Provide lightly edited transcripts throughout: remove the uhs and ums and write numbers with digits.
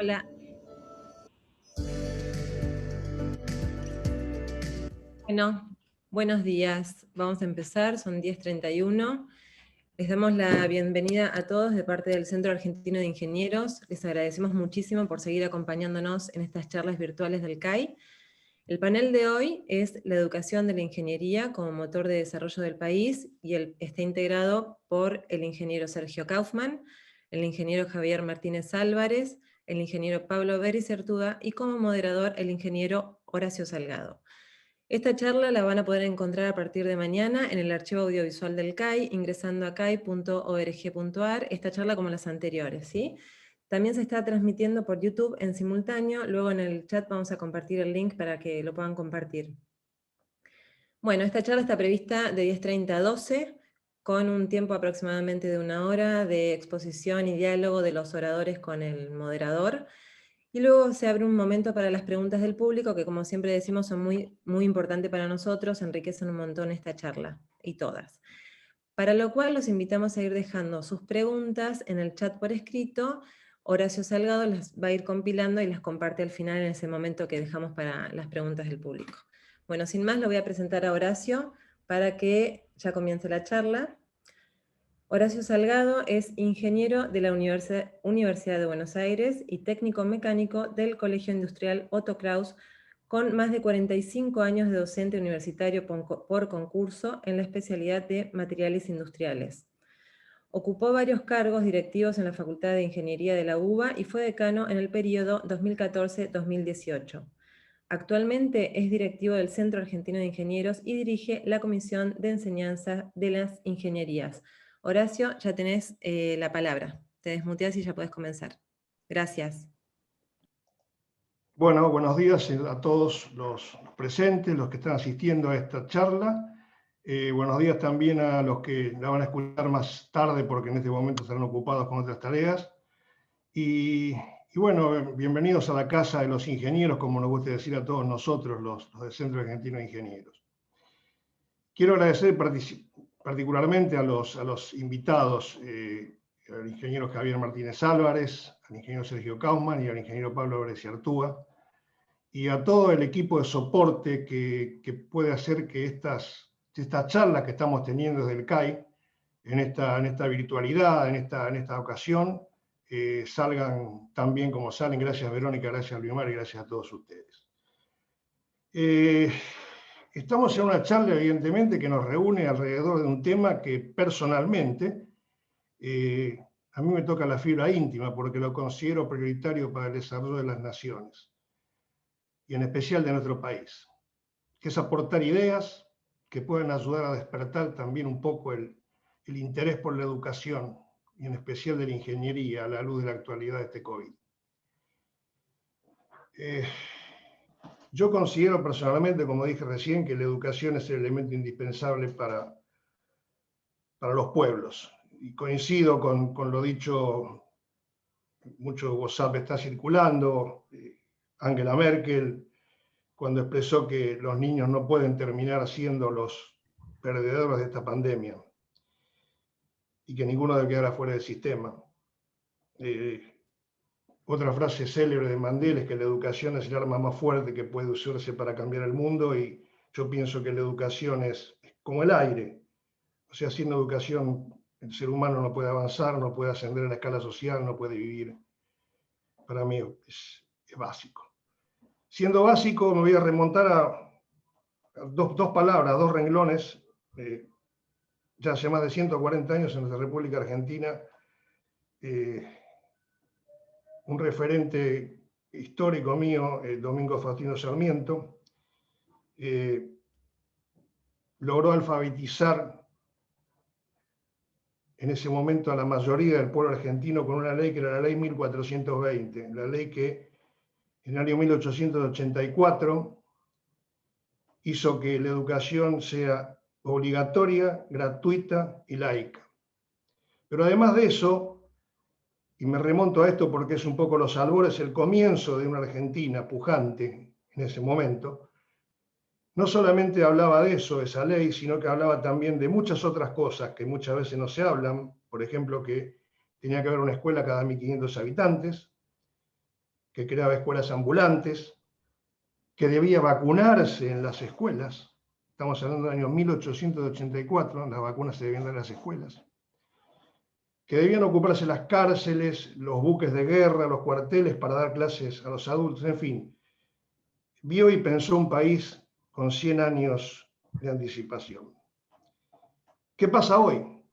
Hola. Bueno, buenos días. Vamos a empezar, son 10:31. Les damos la bienvenida a todos de parte del Centro Argentino de Ingenieros. Les agradecemos muchísimo por seguir acompañándonos en estas charlas virtuales del CAI. El panel de hoy es la educación de la ingeniería como motor de desarrollo del país y está integrado por el ingeniero Sergio Kaufmann, el ingeniero Javier Martínez Álvarez, el ingeniero Pablo Bericertuda y como moderador el ingeniero Horacio Salgado. Esta charla la van a poder encontrar a partir de mañana en el archivo audiovisual del CAI, ingresando a cai.org.ar, esta charla como las anteriores, ¿sí? También se está transmitiendo por YouTube en simultáneo, luego en el chat vamos a compartir el link para que lo puedan compartir. Bueno, esta charla está prevista de 10:30 a 12, con un tiempo aproximadamente de 1 hora de exposición y diálogo de los oradores con el moderador. Y luego se abre un momento para las preguntas del público, que como siempre decimos son muy importantes para nosotros, enriquecen un montón esta charla, y todas. Para lo cual los invitamos a ir dejando sus preguntas en el chat por escrito. Horacio Salgado las va a ir compilando y las comparte al final en ese momento que dejamos para las preguntas del público. Bueno, sin más lo voy a presentar a Horacio para que ya comience la charla. Horacio Salgado es ingeniero de la Universidad de Buenos Aires y técnico mecánico del Colegio Industrial Otto Kraus, con más de 45 años de docente universitario por concurso en la especialidad de materiales industriales. Ocupó varios cargos directivos en la Facultad de Ingeniería de la UBA y fue decano en el periodo 2014-2018. Actualmente es directivo del Centro Argentino de Ingenieros y dirige la Comisión de Enseñanza de las Ingenierías. Horacio, ya tenés la palabra. Te desmuteás y ya podés comenzar. Gracias. Bueno, buenos días a todos los presentes, los que están asistiendo a esta charla. Buenos días también a los que la van a escuchar más tarde porque en este momento estarán ocupados con otras tareas. Y bueno, bienvenidos a la Casa de los Ingenieros, como nos gusta decir a todos nosotros, los del Centro Argentino de Ingenieros. Quiero agradecer particularmente a los invitados, al ingeniero Javier Martínez Álvarez, al ingeniero Sergio Kaufmann y al ingeniero Pablo Bericertuda, y a todo el equipo de soporte que puede hacer que estas charlas que estamos teniendo desde el CAI, en esta virtualidad, en esta ocasión, salgan tan bien como salen. Gracias Verónica, gracias Luimar y gracias a todos ustedes. Estamos en una charla, evidentemente, que nos reúne alrededor de un tema que personalmente a mí me toca la fibra íntima porque lo considero prioritario para el desarrollo de las naciones y en especial de nuestro país, que es aportar ideas que puedan ayudar a despertar también un poco el interés por la educación y en especial de la ingeniería a la luz de la actualidad de este COVID. Yo considero personalmente, como dije recién, que la educación es el elemento indispensable para los pueblos. Y coincido con lo dicho, mucho WhatsApp está circulando, Angela Merkel, cuando expresó que los niños no pueden terminar siendo los perdedores de esta pandemia y que ninguno debe quedar afuera del sistema. Otra frase célebre de Mandela es que la educación es el arma más fuerte que puede usarse para cambiar el mundo, y yo pienso que la educación es como el aire. O sea, sin educación el ser humano no puede avanzar, no puede ascender en la escala social, no puede vivir. Para mí es básico. Siendo básico, me voy a remontar a dos palabras, dos renglones. Ya hace más de 140 años en nuestra República Argentina, un referente histórico mío, Domingo Faustino Sarmiento, logró alfabetizar en ese momento a la mayoría del pueblo argentino con una ley que era la ley 1420, la ley que en el año 1884 hizo que la educación sea obligatoria, gratuita y laica. Pero además de eso, y me remonto a esto porque es un poco los albores, el comienzo de una Argentina pujante en ese momento, no solamente hablaba de eso, esa ley, sino que hablaba también de muchas otras cosas que muchas veces no se hablan. Por ejemplo, que tenía que haber una escuela cada 1.500 habitantes, que creaba escuelas ambulantes, que debía vacunarse en las escuelas. Estamos hablando del año 1884, las vacunas se debían dar en las escuelas. Que debían ocuparse las cárceles, los buques de guerra, los cuarteles para dar clases a los adultos, en fin. Vio y pensó un país con 100 años de anticipación. ¿Qué pasa hoy?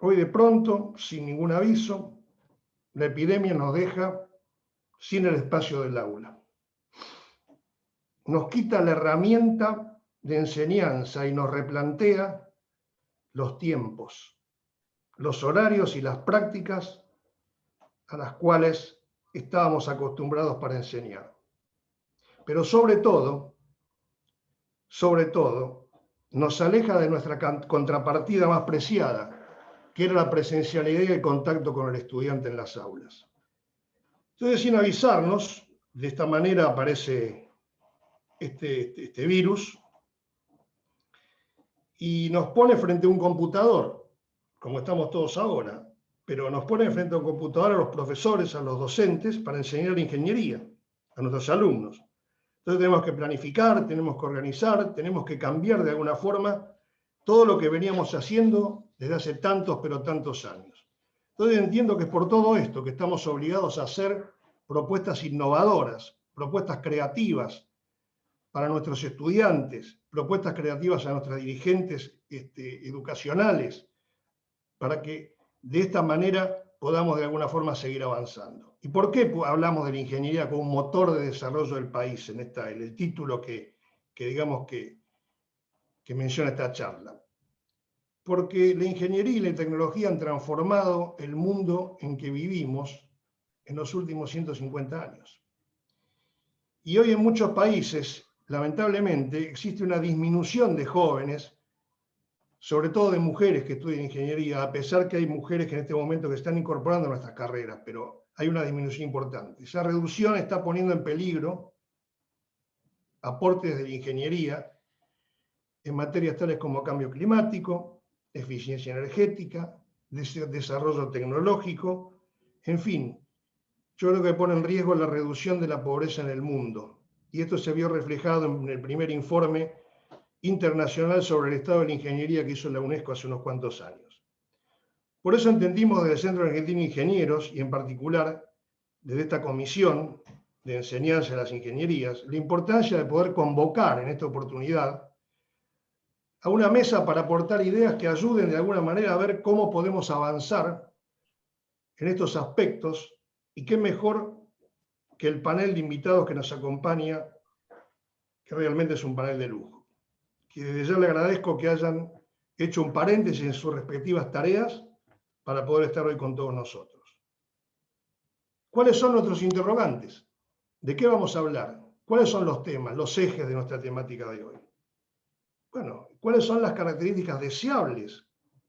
Hoy de pronto, sin ningún aviso, la epidemia nos deja sin el espacio del aula. Nos quita la herramienta de enseñanza y nos replantea los tiempos, los horarios y las prácticas a las cuales estábamos acostumbrados para enseñar. Pero sobre todo, nos aleja de nuestra contrapartida más preciada, que era la presencialidad y el contacto con el estudiante en las aulas. Entonces, sin avisarnos, de esta manera aparece este virus y nos pone frente a un computador, como estamos todos ahora, pero nos pone frente a un computador a los profesores, a los docentes, para enseñar ingeniería a nuestros alumnos. Entonces tenemos que planificar, tenemos que organizar, tenemos que cambiar de alguna forma todo lo que veníamos haciendo desde hace tantos, pero tantos años. Entonces entiendo que es por todo esto que estamos obligados a hacer propuestas innovadoras, propuestas creativas para nuestros estudiantes, propuestas creativas a nuestros dirigentes educacionales, para que de esta manera podamos de alguna forma seguir avanzando. ¿Y por qué hablamos de la ingeniería como un motor de desarrollo del país en el título que menciona esta charla? Porque la ingeniería y la tecnología han transformado el mundo en que vivimos en los últimos 150 años. Y hoy en muchos países, lamentablemente, existe una disminución de jóvenes, sobre todo de mujeres que estudian ingeniería, a pesar que hay mujeres que en este momento que están incorporando a nuestras carreras, pero hay una disminución importante. Esa reducción está poniendo en peligro aportes de la ingeniería en materias tales como cambio climático, eficiencia energética, desarrollo tecnológico, en fin, yo creo que pone en riesgo la reducción de la pobreza en el mundo. Y esto se vio reflejado en el primer informe internacional sobre el estado de la ingeniería que hizo la UNESCO hace unos cuantos años. Por eso entendimos desde el Centro Argentino de Ingenieros, y en particular desde esta comisión de enseñanza de las ingenierías, la importancia de poder convocar en esta oportunidad a una mesa para aportar ideas que ayuden de alguna manera a ver cómo podemos avanzar en estos aspectos, y qué mejor que el panel de invitados que nos acompaña, que realmente es un panel de lujo. Que desde ya le agradezco que hayan hecho un paréntesis en sus respectivas tareas para poder estar hoy con todos nosotros. ¿Cuáles son nuestros interrogantes? ¿De qué vamos a hablar? ¿Cuáles son los temas, los ejes de nuestra temática de hoy? Bueno, ¿cuáles son las características deseables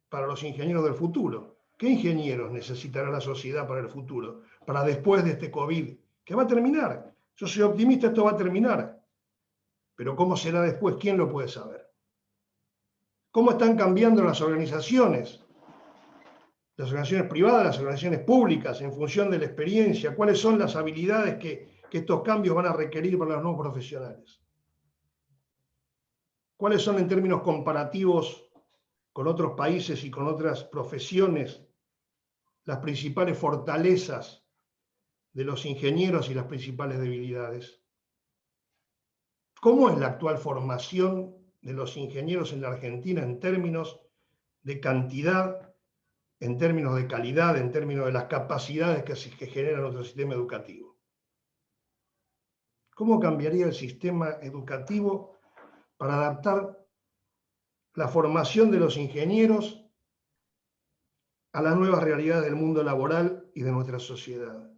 para los ingenieros del futuro? ¿Qué ingenieros necesitará la sociedad para el futuro? Para después de este COVID, que va a terminar. Yo soy optimista, esto va a terminar. Pero ¿cómo será después? ¿Quién lo puede saber? ¿Cómo están cambiando las organizaciones privadas, las organizaciones públicas, en función de la experiencia? ¿Cuáles son las habilidades que estos cambios van a requerir para los nuevos profesionales? ¿Cuáles son en términos comparativos con otros países y con otras profesiones las principales fortalezas de los ingenieros y las principales debilidades? ¿Cómo es la actual formación de los ingenieros en la Argentina en términos de cantidad, en términos de calidad, en términos de las capacidades que genera nuestro sistema educativo? ¿Cómo cambiaría el sistema educativo para adaptar la formación de los ingenieros a las nuevas realidades del mundo laboral y de nuestra sociedad?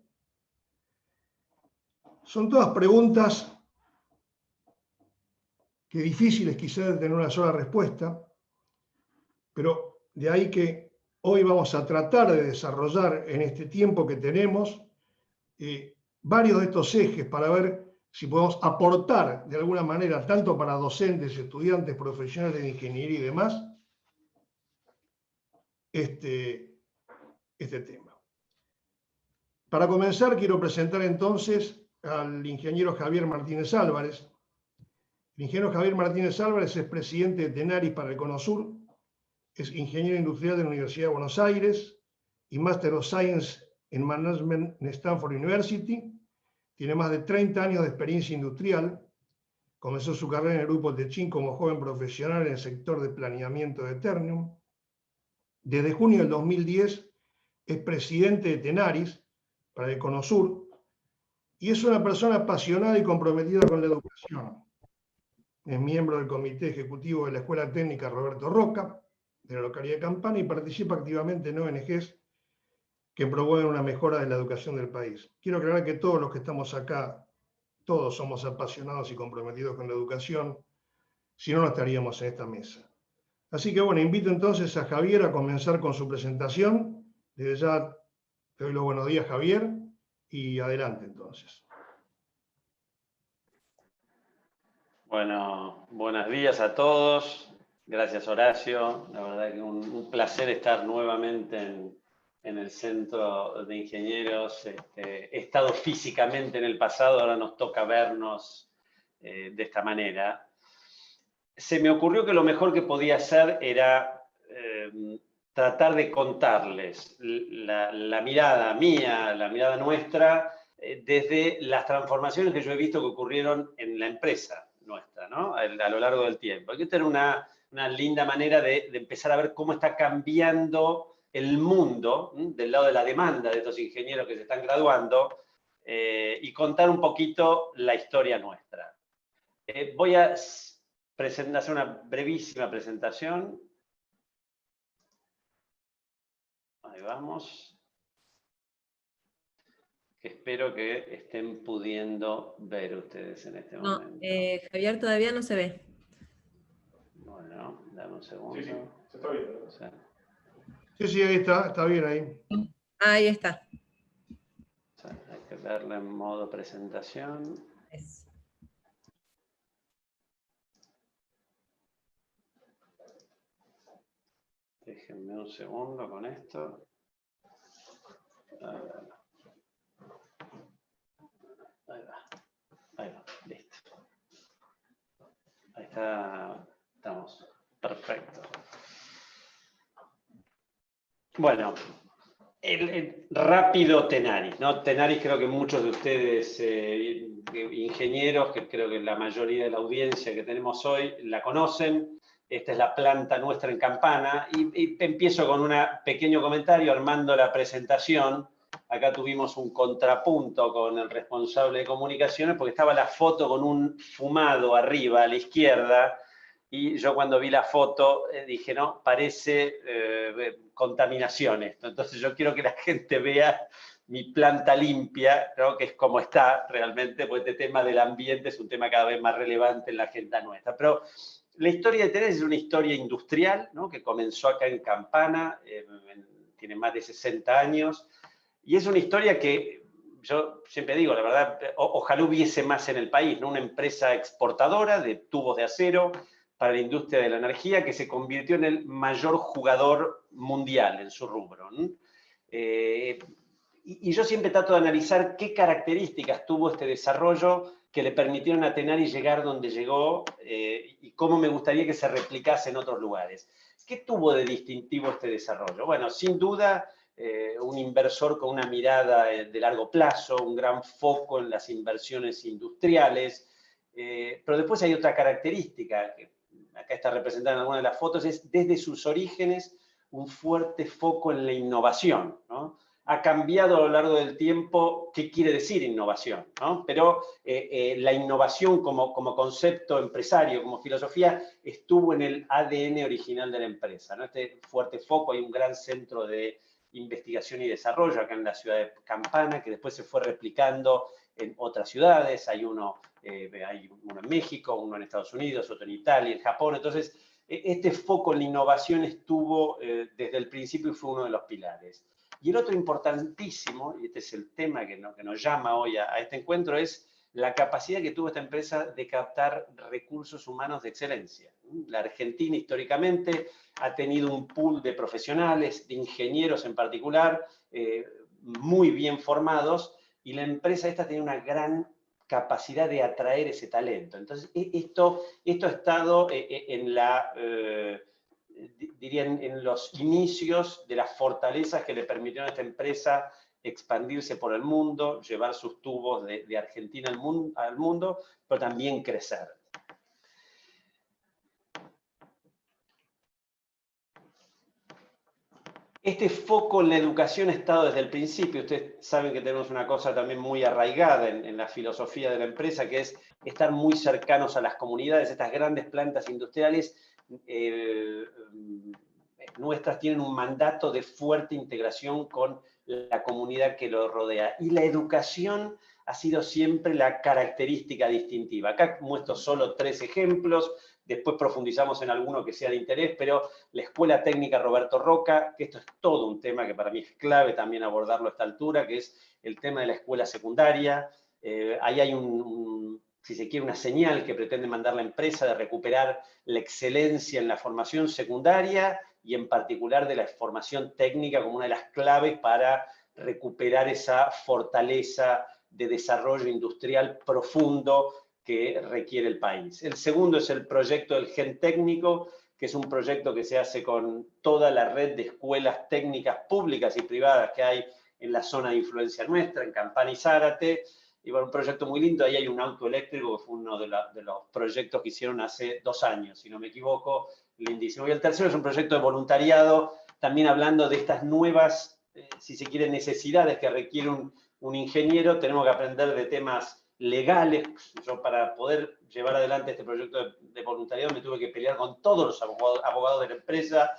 Son todas preguntas que difíciles quizás de tener una sola respuesta, pero de ahí que hoy vamos a tratar de desarrollar en este tiempo que tenemos varios de estos ejes para ver si podemos aportar de alguna manera, tanto para docentes, estudiantes, profesionales de ingeniería y demás, este tema. Para comenzar, quiero presentar entonces al ingeniero Javier Martínez Álvarez. El ingeniero Javier Martínez Álvarez es presidente de Tenaris para el Cono Sur, es ingeniero industrial de la Universidad de Buenos Aires y Master of Science en Management en Stanford University. Tiene más de 30 años de experiencia industrial. Comenzó su carrera en el grupo Techin como joven profesional en el sector de planeamiento de Ternium. Desde junio del 2010 es presidente de Tenaris para el Cono Sur y es una persona apasionada y comprometida con la educación. Es miembro del Comité Ejecutivo de la Escuela Técnica Roberto Roca, de la localidad de Campana, y participa activamente en ONGs que promueven una mejora de la educación del país. Quiero aclarar que todos los que estamos acá, todos somos apasionados y comprometidos con la educación, si no, no estaríamos en esta mesa. Así que bueno, invito entonces a Javier a comenzar con su presentación. Desde ya te doy los buenos días, Javier, y adelante entonces. Bueno, buenos días a todos. Gracias, Horacio. La verdad que un placer estar nuevamente en el Centro de Ingenieros. He estado físicamente en el pasado, ahora nos toca vernos de esta manera. Se me ocurrió que lo mejor que podía hacer era tratar de contarles la mirada mía, la mirada nuestra, desde las transformaciones que yo he visto que ocurrieron en la empresa nuestra, ¿no? A lo largo del tiempo. Hay que tener una linda manera de empezar a ver cómo está cambiando el mundo del lado de la demanda de estos ingenieros que se están graduando y contar un poquito la historia nuestra. Voy a hacer una brevísima presentación. Ahí vamos. Espero que estén pudiendo ver ustedes en este momento. Javier todavía no se ve. Bueno, dame un segundo. Sí, se está viendo. O sea, Sí, ahí está bien ahí. Ahí está. o sea, hay que verla en modo presentación. Déjenme un segundo con esto. Ahí va, listo. Ahí está, estamos, perfecto. Bueno, el rápido Tenaris, ¿no? Tenaris creo que muchos de ustedes, ingenieros, que creo que la mayoría de la audiencia que tenemos hoy la conocen. Esta es la planta nuestra en Campana y empiezo con un pequeño comentario armando la presentación. Acá tuvimos un contrapunto con el responsable de comunicaciones porque estaba la foto con un fumado arriba a la izquierda y yo cuando vi la foto dije, no, parece contaminación esto. Entonces yo quiero que la gente vea mi planta limpia, ¿no? Que es como está realmente, porque este tema del ambiente es un tema cada vez más relevante en la agenda nuestra. Pero la historia de Tenaris es una historia industrial, ¿no? Que comenzó acá en Campana, tiene más de 60 años, y es una historia que yo siempre digo, la verdad, ojalá hubiese más en el país, ¿no? Una empresa exportadora de tubos de acero para la industria de la energía que se convirtió en el mayor jugador mundial en su rubro, ¿no? Y yo siempre trato de analizar qué características tuvo este desarrollo que le permitieron a Tenaris llegar donde llegó y cómo me gustaría que se replicase en otros lugares. ¿Qué tuvo de distintivo este desarrollo? Bueno, sin duda, un inversor con una mirada de largo plazo, un gran foco en las inversiones industriales, pero después hay otra característica, que acá está representada en alguna de las fotos, es desde sus orígenes un fuerte foco en la innovación, ¿no? Ha cambiado a lo largo del tiempo qué quiere decir innovación, ¿no? Pero la innovación como concepto empresario, como filosofía, estuvo en el ADN original de la empresa, ¿no? Este fuerte foco, hay un gran centro de investigación y desarrollo acá en la ciudad de Campana, que después se fue replicando en otras ciudades, hay uno en México, uno en Estados Unidos, otro en Italia, en Japón. Entonces, este foco en la innovación estuvo desde el principio y fue uno de los pilares. Y el otro importantísimo, y este es el tema que nos llama hoy a este encuentro, es la capacidad que tuvo esta empresa de captar recursos humanos de excelencia. La Argentina históricamente ha tenido un pool de profesionales, de ingenieros en particular, muy bien formados, y la empresa esta tiene una gran capacidad de atraer ese talento. Entonces, esto ha estado diría, en los inicios de las fortalezas que le permitieron a esta empresa expandirse por el mundo, llevar sus tubos de Argentina al mundo, pero también crecer. Este foco en la educación ha estado desde el principio. Ustedes saben que tenemos una cosa también muy arraigada en la filosofía de la empresa, que es estar muy cercanos a las comunidades. Estas grandes plantas industriales nuestras tienen un mandato de fuerte integración con la comunidad que lo rodea. Y la educación ha sido siempre la característica distintiva. Acá muestro solo 3 ejemplos, después profundizamos en alguno que sea de interés, pero la Escuela Técnica Roberto Roca, que esto es todo un tema que para mí es clave también abordarlo a esta altura, que es el tema de la escuela secundaria. Ahí hay si se quiere, una señal que pretende mandar la empresa de recuperar la excelencia en la formación secundaria y en particular de la formación técnica como una de las claves para recuperar esa fortaleza de desarrollo industrial profundo que requiere el país. El segundo es el proyecto del Gen Técnico, que es un proyecto que se hace con toda la red de escuelas técnicas públicas y privadas que hay en la zona de influencia nuestra, en Campana y Zárate. Y bueno, un proyecto muy lindo. Ahí hay un auto eléctrico, que fue uno de los proyectos que hicieron hace 2 años, si no me equivoco, lindísimo. Y el tercero es un proyecto de voluntariado, también hablando de estas nuevas, si se quiere, necesidades que requiere un ingeniero. Tenemos que aprender de temas legales. Yo, para poder llevar adelante este proyecto de voluntariado, me tuve que pelear con todos los abogados de la empresa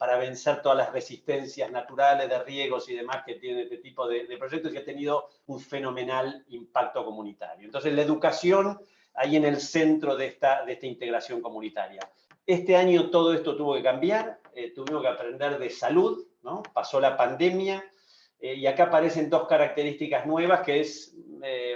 para vencer todas las resistencias naturales de riegos y demás que tiene este tipo de proyectos, y ha tenido un fenomenal impacto comunitario. Entonces, la educación ahí en el centro de esta integración comunitaria. Este año todo esto tuvo que cambiar, tuvimos que aprender de salud, ¿no? Pasó la pandemia, y acá aparecen 2 características nuevas, que es,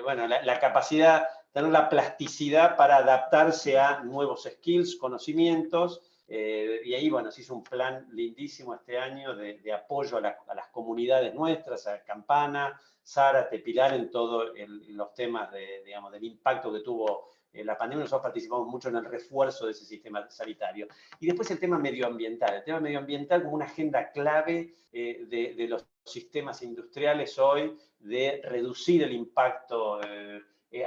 bueno, la capacidad, tener la plasticidad para adaptarse a nuevos skills, conocimientos, y ahí, bueno, se hizo un plan lindísimo este año de apoyo a las comunidades nuestras, a Campana, Zárate, Pilar, en todos los temas digamos, del impacto que tuvo la pandemia. Nosotros participamos mucho en el refuerzo de ese sistema sanitario. Y después el tema medioambiental. El tema medioambiental como una agenda clave de los sistemas industriales hoy, de reducir el impacto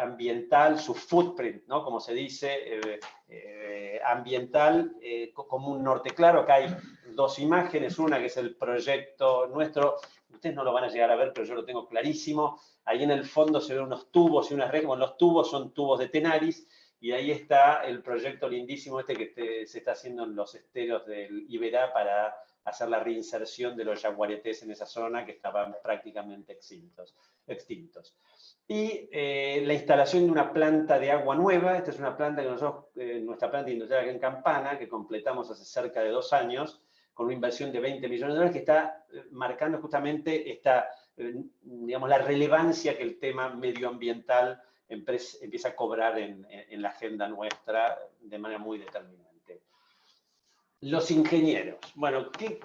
ambiental, su footprint, ¿no? Como se dice, ambiental, como un norte claro. Acá hay 2 imágenes, una que es el proyecto nuestro. Ustedes no lo van a llegar a ver, pero yo lo tengo clarísimo. Ahí en el fondo se ven unos tubos y unas redes. Bueno, los tubos son tubos de Tenaris, y ahí está el proyecto lindísimo que se está haciendo en los esteros del Iberá para hacer la reinserción de los yaguaretés en esa zona que estaban prácticamente extintos. Y la instalación de una planta de agua nueva. Esta es una planta que nosotros, nuestra planta industrial aquí en Campana, que completamos hace cerca de 2 años, con una inversión de $20 millones, que está marcando justamente digamos, la relevancia que el tema medioambiental empieza a cobrar en la agenda nuestra de manera muy determinante. Los ingenieros. Bueno, ¿qué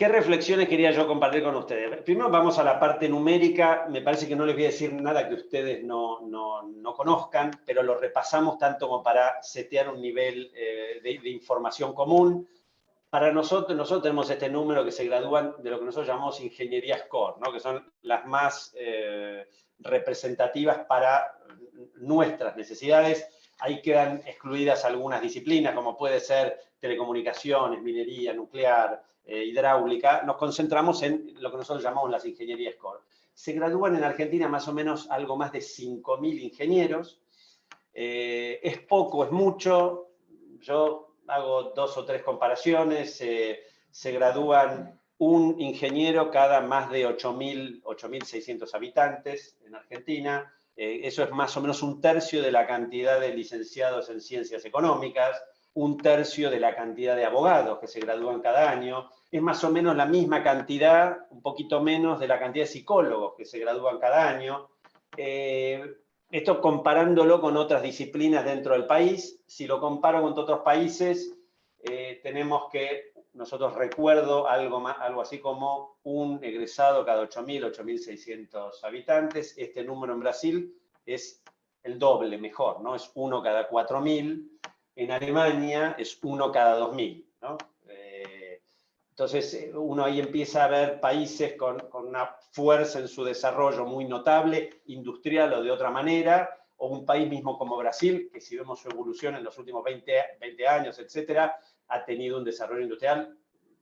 reflexiones quería yo compartir con ustedes? Primero vamos a la parte numérica. Me parece que no les voy a decir nada que ustedes no conozcan, pero lo repasamos tanto como para setear un nivel de información común. Para nosotros tenemos este número que se gradúan de lo que nosotros llamamos ingenierías core, ¿no? Que son las más representativas para nuestras necesidades. Ahí quedan excluidas algunas disciplinas, como puede ser telecomunicaciones, minería, nuclear, hidráulica. Nos concentramos en lo que nosotros llamamos las ingenierías core. Se gradúan en Argentina más o menos algo más de 5.000 ingenieros. Es poco, es mucho. Yo hago 2 o 3 comparaciones. Se gradúan un ingeniero cada más de 8.600 habitantes en Argentina. Eso es más o menos 1/3 de la cantidad de licenciados en ciencias económicas, 1/3 de la cantidad de abogados que se gradúan cada año. Es más o menos la misma cantidad, un poquito menos, de la cantidad de psicólogos que se gradúan cada año. Esto comparándolo con otras disciplinas dentro del país. Si lo comparo con otros países, tenemos que nosotros recuerdo algo así como un egresado cada 8.000, 8.600 habitantes. Este número en Brasil es el doble, mejor, ¿no? Es 1 cada 4.000. En Alemania es 1 cada 2.000, ¿no? Entonces, uno ahí empieza a ver países con una fuerza en su desarrollo muy notable, industrial o de otra manera, o un país mismo como Brasil, que si vemos su evolución en los últimos 20 años, etcétera, ha tenido un desarrollo industrial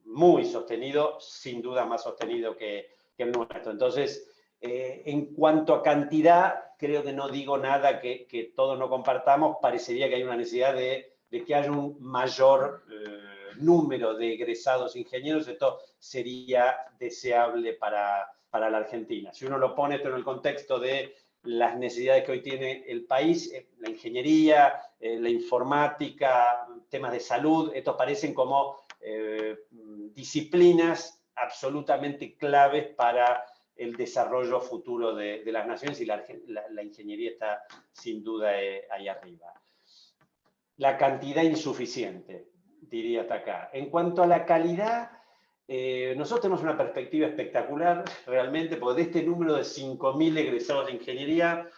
muy sostenido, sin duda más sostenido que el nuestro. Entonces, en cuanto a cantidad, creo que no digo nada que todos no compartamos. Parecería que hay una necesidad de que haya un mayor número de egresados ingenieros. Esto sería deseable para la Argentina. Si uno lo pone esto en el contexto de las necesidades que hoy tiene el país, la ingeniería, la informática, temas de salud, estos parecen como disciplinas absolutamente claves para el desarrollo futuro de las naciones, y la ingeniería está sin duda ahí arriba. La cantidad insuficiente, diría hasta acá. En cuanto a la calidad, nosotros tenemos una perspectiva espectacular, realmente, porque de este número de 5.000 egresados de ingeniería,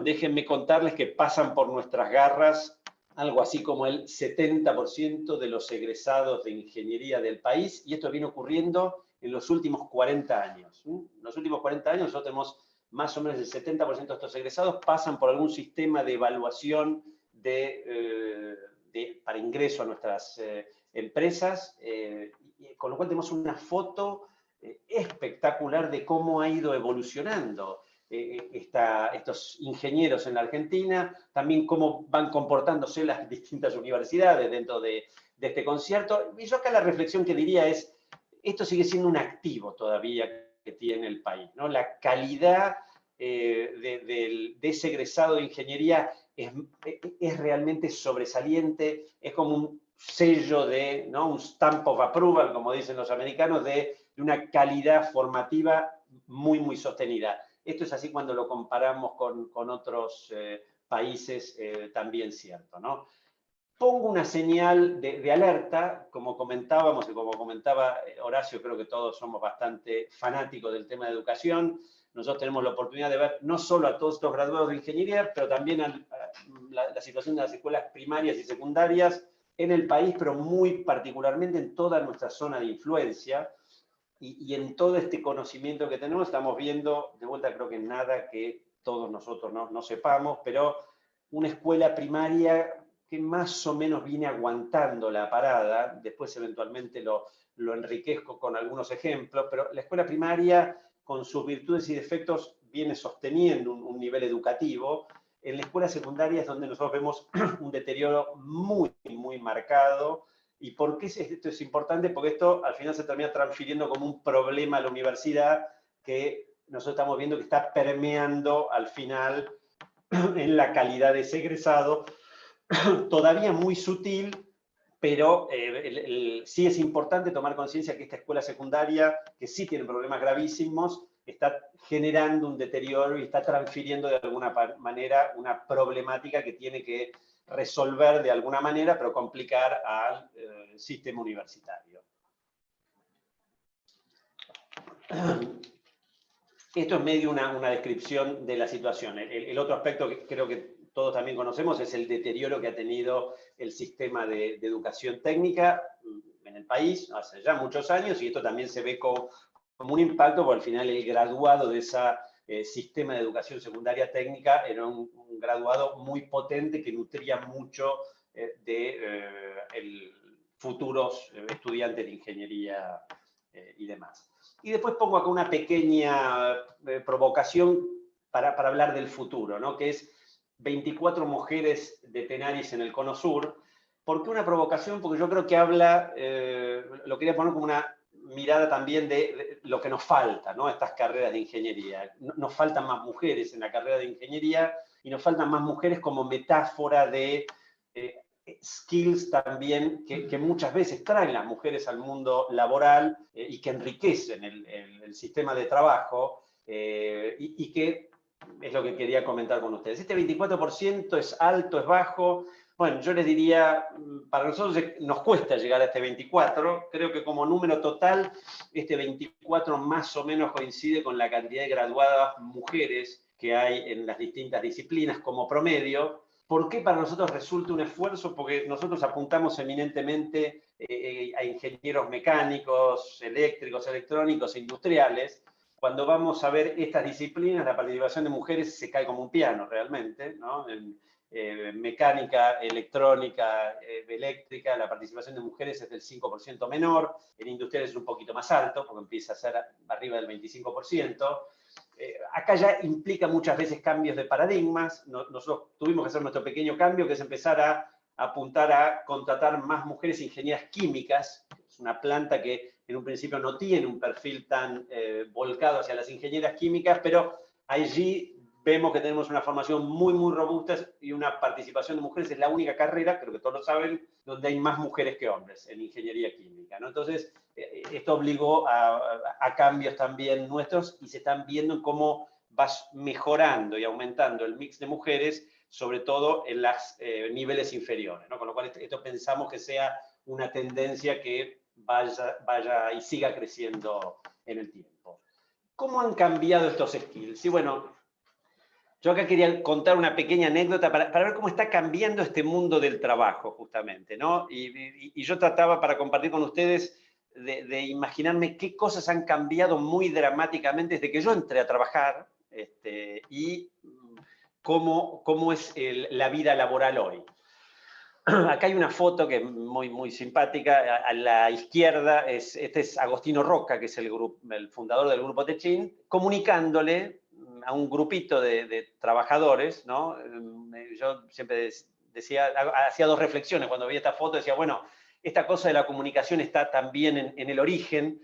déjenme contarles que pasan por nuestras garras algo así como el 70% de los egresados de ingeniería del país, y esto viene ocurriendo en los últimos 40 años. En los últimos 40 años nosotros tenemos más o menos el 70% de estos egresados pasan por algún sistema de evaluación para ingreso a nuestras empresas, con lo cual tenemos una foto espectacular de cómo ha ido evolucionando estos ingenieros en la Argentina, también cómo van comportándose las distintas universidades dentro de este concierto. Y yo acá la reflexión que diría es, esto sigue siendo un activo todavía que tiene el país, ¿no? La calidad de ese egresado de ingeniería es realmente sobresaliente, es como un sello ¿no? Un stamp of approval, como dicen los americanos, de una calidad formativa muy, muy sostenida. Esto es así cuando lo comparamos con otros países, también cierto, ¿no? Pongo una señal de alerta, como comentábamos y como comentaba Horacio, creo que todos somos bastante fanáticos del tema de educación. Nosotros tenemos la oportunidad de ver no solo a todos estos graduados de ingeniería, pero también a la situación de las escuelas primarias y secundarias en el país, pero muy particularmente en toda nuestra zona de influencia. Y en todo este conocimiento que tenemos estamos viendo, de vuelta creo que nada que todos nosotros no sepamos, pero una escuela primaria que más o menos viene aguantando la parada, después eventualmente lo enriquezco con algunos ejemplos, pero la escuela primaria con sus virtudes y defectos viene sosteniendo un nivel educativo. En la escuela secundaria es donde nosotros vemos un deterioro muy, muy marcado. ¿Y por qué esto es importante? Porque esto al final se termina transfiriendo como un problema a la universidad que nosotros estamos viendo que está permeando al final en la calidad de ese egresado, todavía muy sutil, pero sí es importante tomar conciencia que esta escuela secundaria, que sí tiene problemas gravísimos, está generando un deterioro y está transfiriendo de alguna manera una problemática que tiene que resolver de alguna manera, pero complicar al sistema universitario. Esto es medio una descripción de la situación. El otro aspecto que creo que todos también conocemos es el deterioro que ha tenido el sistema de educación técnica en el país hace ya muchos años, y esto también se ve como un impacto, porque al final el graduado de ese sistema de educación secundaria técnica era un graduado muy potente que nutría mucho de futuros estudiantes de ingeniería y demás. Y después pongo acá una pequeña provocación para hablar del futuro, ¿no? Que es 24 mujeres de Tenaris en el Cono Sur. ¿Por qué una provocación? Porque yo creo que habla, lo quería poner como una mirada también de lo que nos falta, ¿no? Estas carreras de ingeniería. Nos faltan más mujeres en la carrera de ingeniería, y nos faltan más mujeres como metáfora de skills también que muchas veces traen las mujeres al mundo laboral y que enriquecen el sistema de trabajo, y que es lo que quería comentar con ustedes. Este 24% es alto, es bajo. Bueno, yo les diría, para nosotros nos cuesta llegar a este 24, creo que como número total, este 24 más o menos coincide con la cantidad de graduadas mujeres que hay en las distintas disciplinas como promedio. ¿Por qué para nosotros resulta un esfuerzo? Porque nosotros apuntamos eminentemente a ingenieros mecánicos, eléctricos, electrónicos e industriales. Cuando vamos a ver estas disciplinas, la participación de mujeres se cae como un piano realmente, ¿no? Mecánica, electrónica, eléctrica, la participación de mujeres es del 5% menor, en industriales es un poquito más alto, porque empieza a ser arriba del 25%. Acá ya implica muchas veces cambios de paradigmas. Nosotros tuvimos que hacer nuestro pequeño cambio, que es empezar a apuntar a contratar más mujeres ingenieras químicas. Es una planta que en un principio no tiene un perfil tan volcado hacia las ingenieras químicas, pero allí vemos que tenemos una formación muy, muy robusta y una participación de mujeres. Es la única carrera, creo que todos lo saben, donde hay más mujeres que hombres en ingeniería química, ¿no? Entonces, esto obligó a cambios también nuestros y se están viendo cómo va mejorando y aumentando el mix de mujeres, sobre todo en los niveles inferiores, ¿no? Con lo cual, esto pensamos que sea una tendencia que vaya y siga creciendo en el tiempo. ¿Cómo han cambiado estos skills? Y bueno, yo acá quería contar una pequeña anécdota para ver cómo está cambiando este mundo del trabajo, justamente, ¿no? Y yo trataba para compartir con ustedes de imaginarme qué cosas han cambiado muy dramáticamente desde que yo entré a trabajar y cómo es la vida laboral hoy. Acá hay una foto que es muy, muy simpática. A la izquierda, este es Agostino Rocca, que es el fundador del grupo Techin, comunicándole a un grupito de trabajadores, ¿no? Yo siempre hacía dos reflexiones cuando veía esta foto, decía, bueno, esta cosa de la comunicación está también en el origen,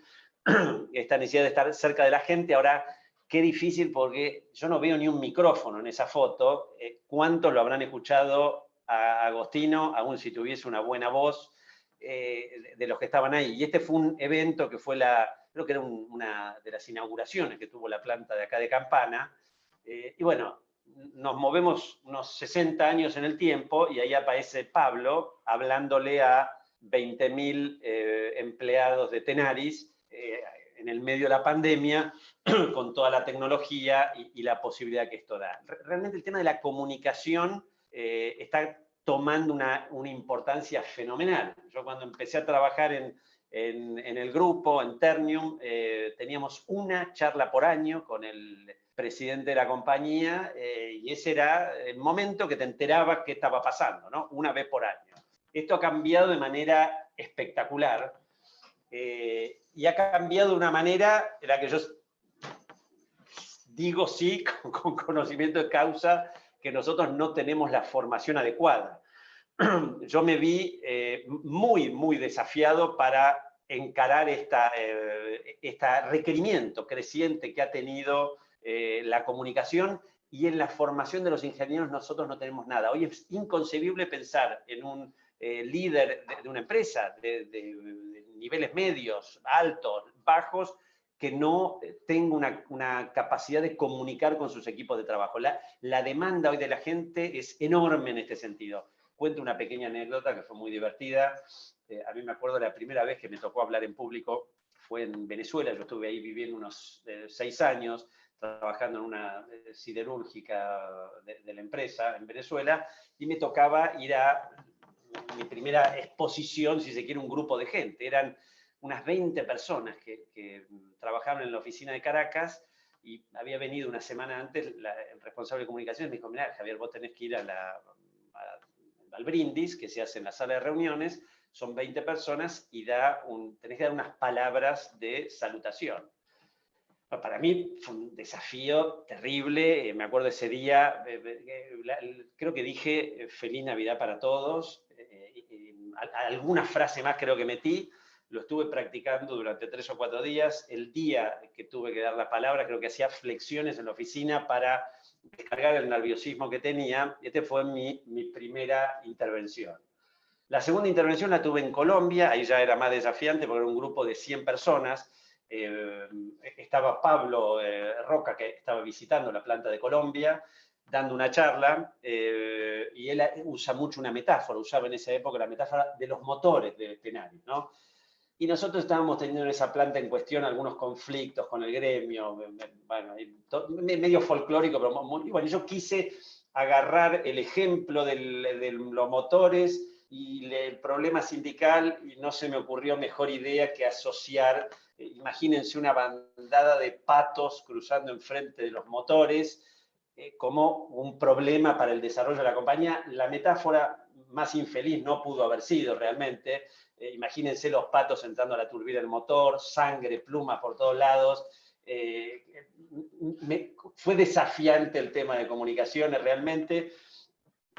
esta necesidad de estar cerca de la gente. Ahora, qué difícil, porque yo no veo ni un micrófono en esa foto. ¿Cuántos lo habrán escuchado a Agostino, aún si tuviese una buena voz, de los que estaban ahí? Y este fue un evento que fue creo que era una de las inauguraciones que tuvo la planta de acá de Campana. Y bueno, nos movemos unos 60 años en el tiempo y ahí aparece Pablo hablándole a 20.000 empleados de Tenaris en el medio de la pandemia, con toda la tecnología y la posibilidad que esto da. Realmente el tema de la comunicación está tomando una importancia fenomenal. Yo cuando empecé a trabajar en el grupo, en Ternium, teníamos una charla por año con el presidente de la compañía y ese era el momento que te enterabas qué estaba pasando, ¿no? Una vez por año. Esto ha cambiado de manera espectacular y ha cambiado de una manera en la que yo digo sí, con conocimiento de causa, que nosotros no tenemos la formación adecuada. Yo me vi muy, muy desafiado para encarar este requerimiento creciente que ha tenido la comunicación, y en la formación de los ingenieros nosotros no tenemos nada. Hoy es inconcebible pensar en un líder de una empresa de niveles medios, altos, bajos, que no tenga una capacidad de comunicar con sus equipos de trabajo. La demanda hoy de la gente es enorme en este sentido. Cuento una pequeña anécdota que fue muy divertida. A mí me acuerdo la primera vez que me tocó hablar en público fue en Venezuela. Yo estuve ahí viviendo unos 6 años, trabajando en una siderúrgica de la empresa en Venezuela, y me tocaba ir a mi primera exposición, si se quiere, un grupo de gente. Eran unas 20 personas que trabajaban en la oficina de Caracas, y había venido una semana antes el responsable de comunicaciones. Me dijo, mirá, Javier, vos tenés que ir al brindis que se hace en la sala de reuniones, son 20 personas y tenés que dar unas palabras de salutación. Para mí fue un desafío terrible. Me acuerdo ese día, creo que dije feliz Navidad para todos, alguna frase más creo que metí. Lo estuve practicando durante 3 o 4 días. El día que tuve que dar la palabra, creo que hacía flexiones en la oficina para descargar el nerviosismo que tenía. Este fue mi primera intervención. La segunda intervención la tuve en Colombia. Ahí ya era más desafiante porque era un grupo de 100 personas. Estaba Pablo Rocca, que estaba visitando la planta de Colombia. dando una charla, y él usa mucho una metáfora, usaba en esa época la metáfora de los motores de Tenaris, ¿no? Y nosotros estábamos teniendo en esa planta en cuestión algunos conflictos con el gremio, bueno, medio folclórico, pero muy, bueno, yo quise agarrar el ejemplo de los motores y el problema sindical, y no se me ocurrió mejor idea que asociar, imagínense una bandada de patos cruzando enfrente de los motores, como un problema para el desarrollo de la compañía. La metáfora más infeliz no pudo haber sido realmente. Imagínense los patos entrando a la turbina del motor, sangre, plumas por todos lados. Fue desafiante el tema de comunicaciones realmente,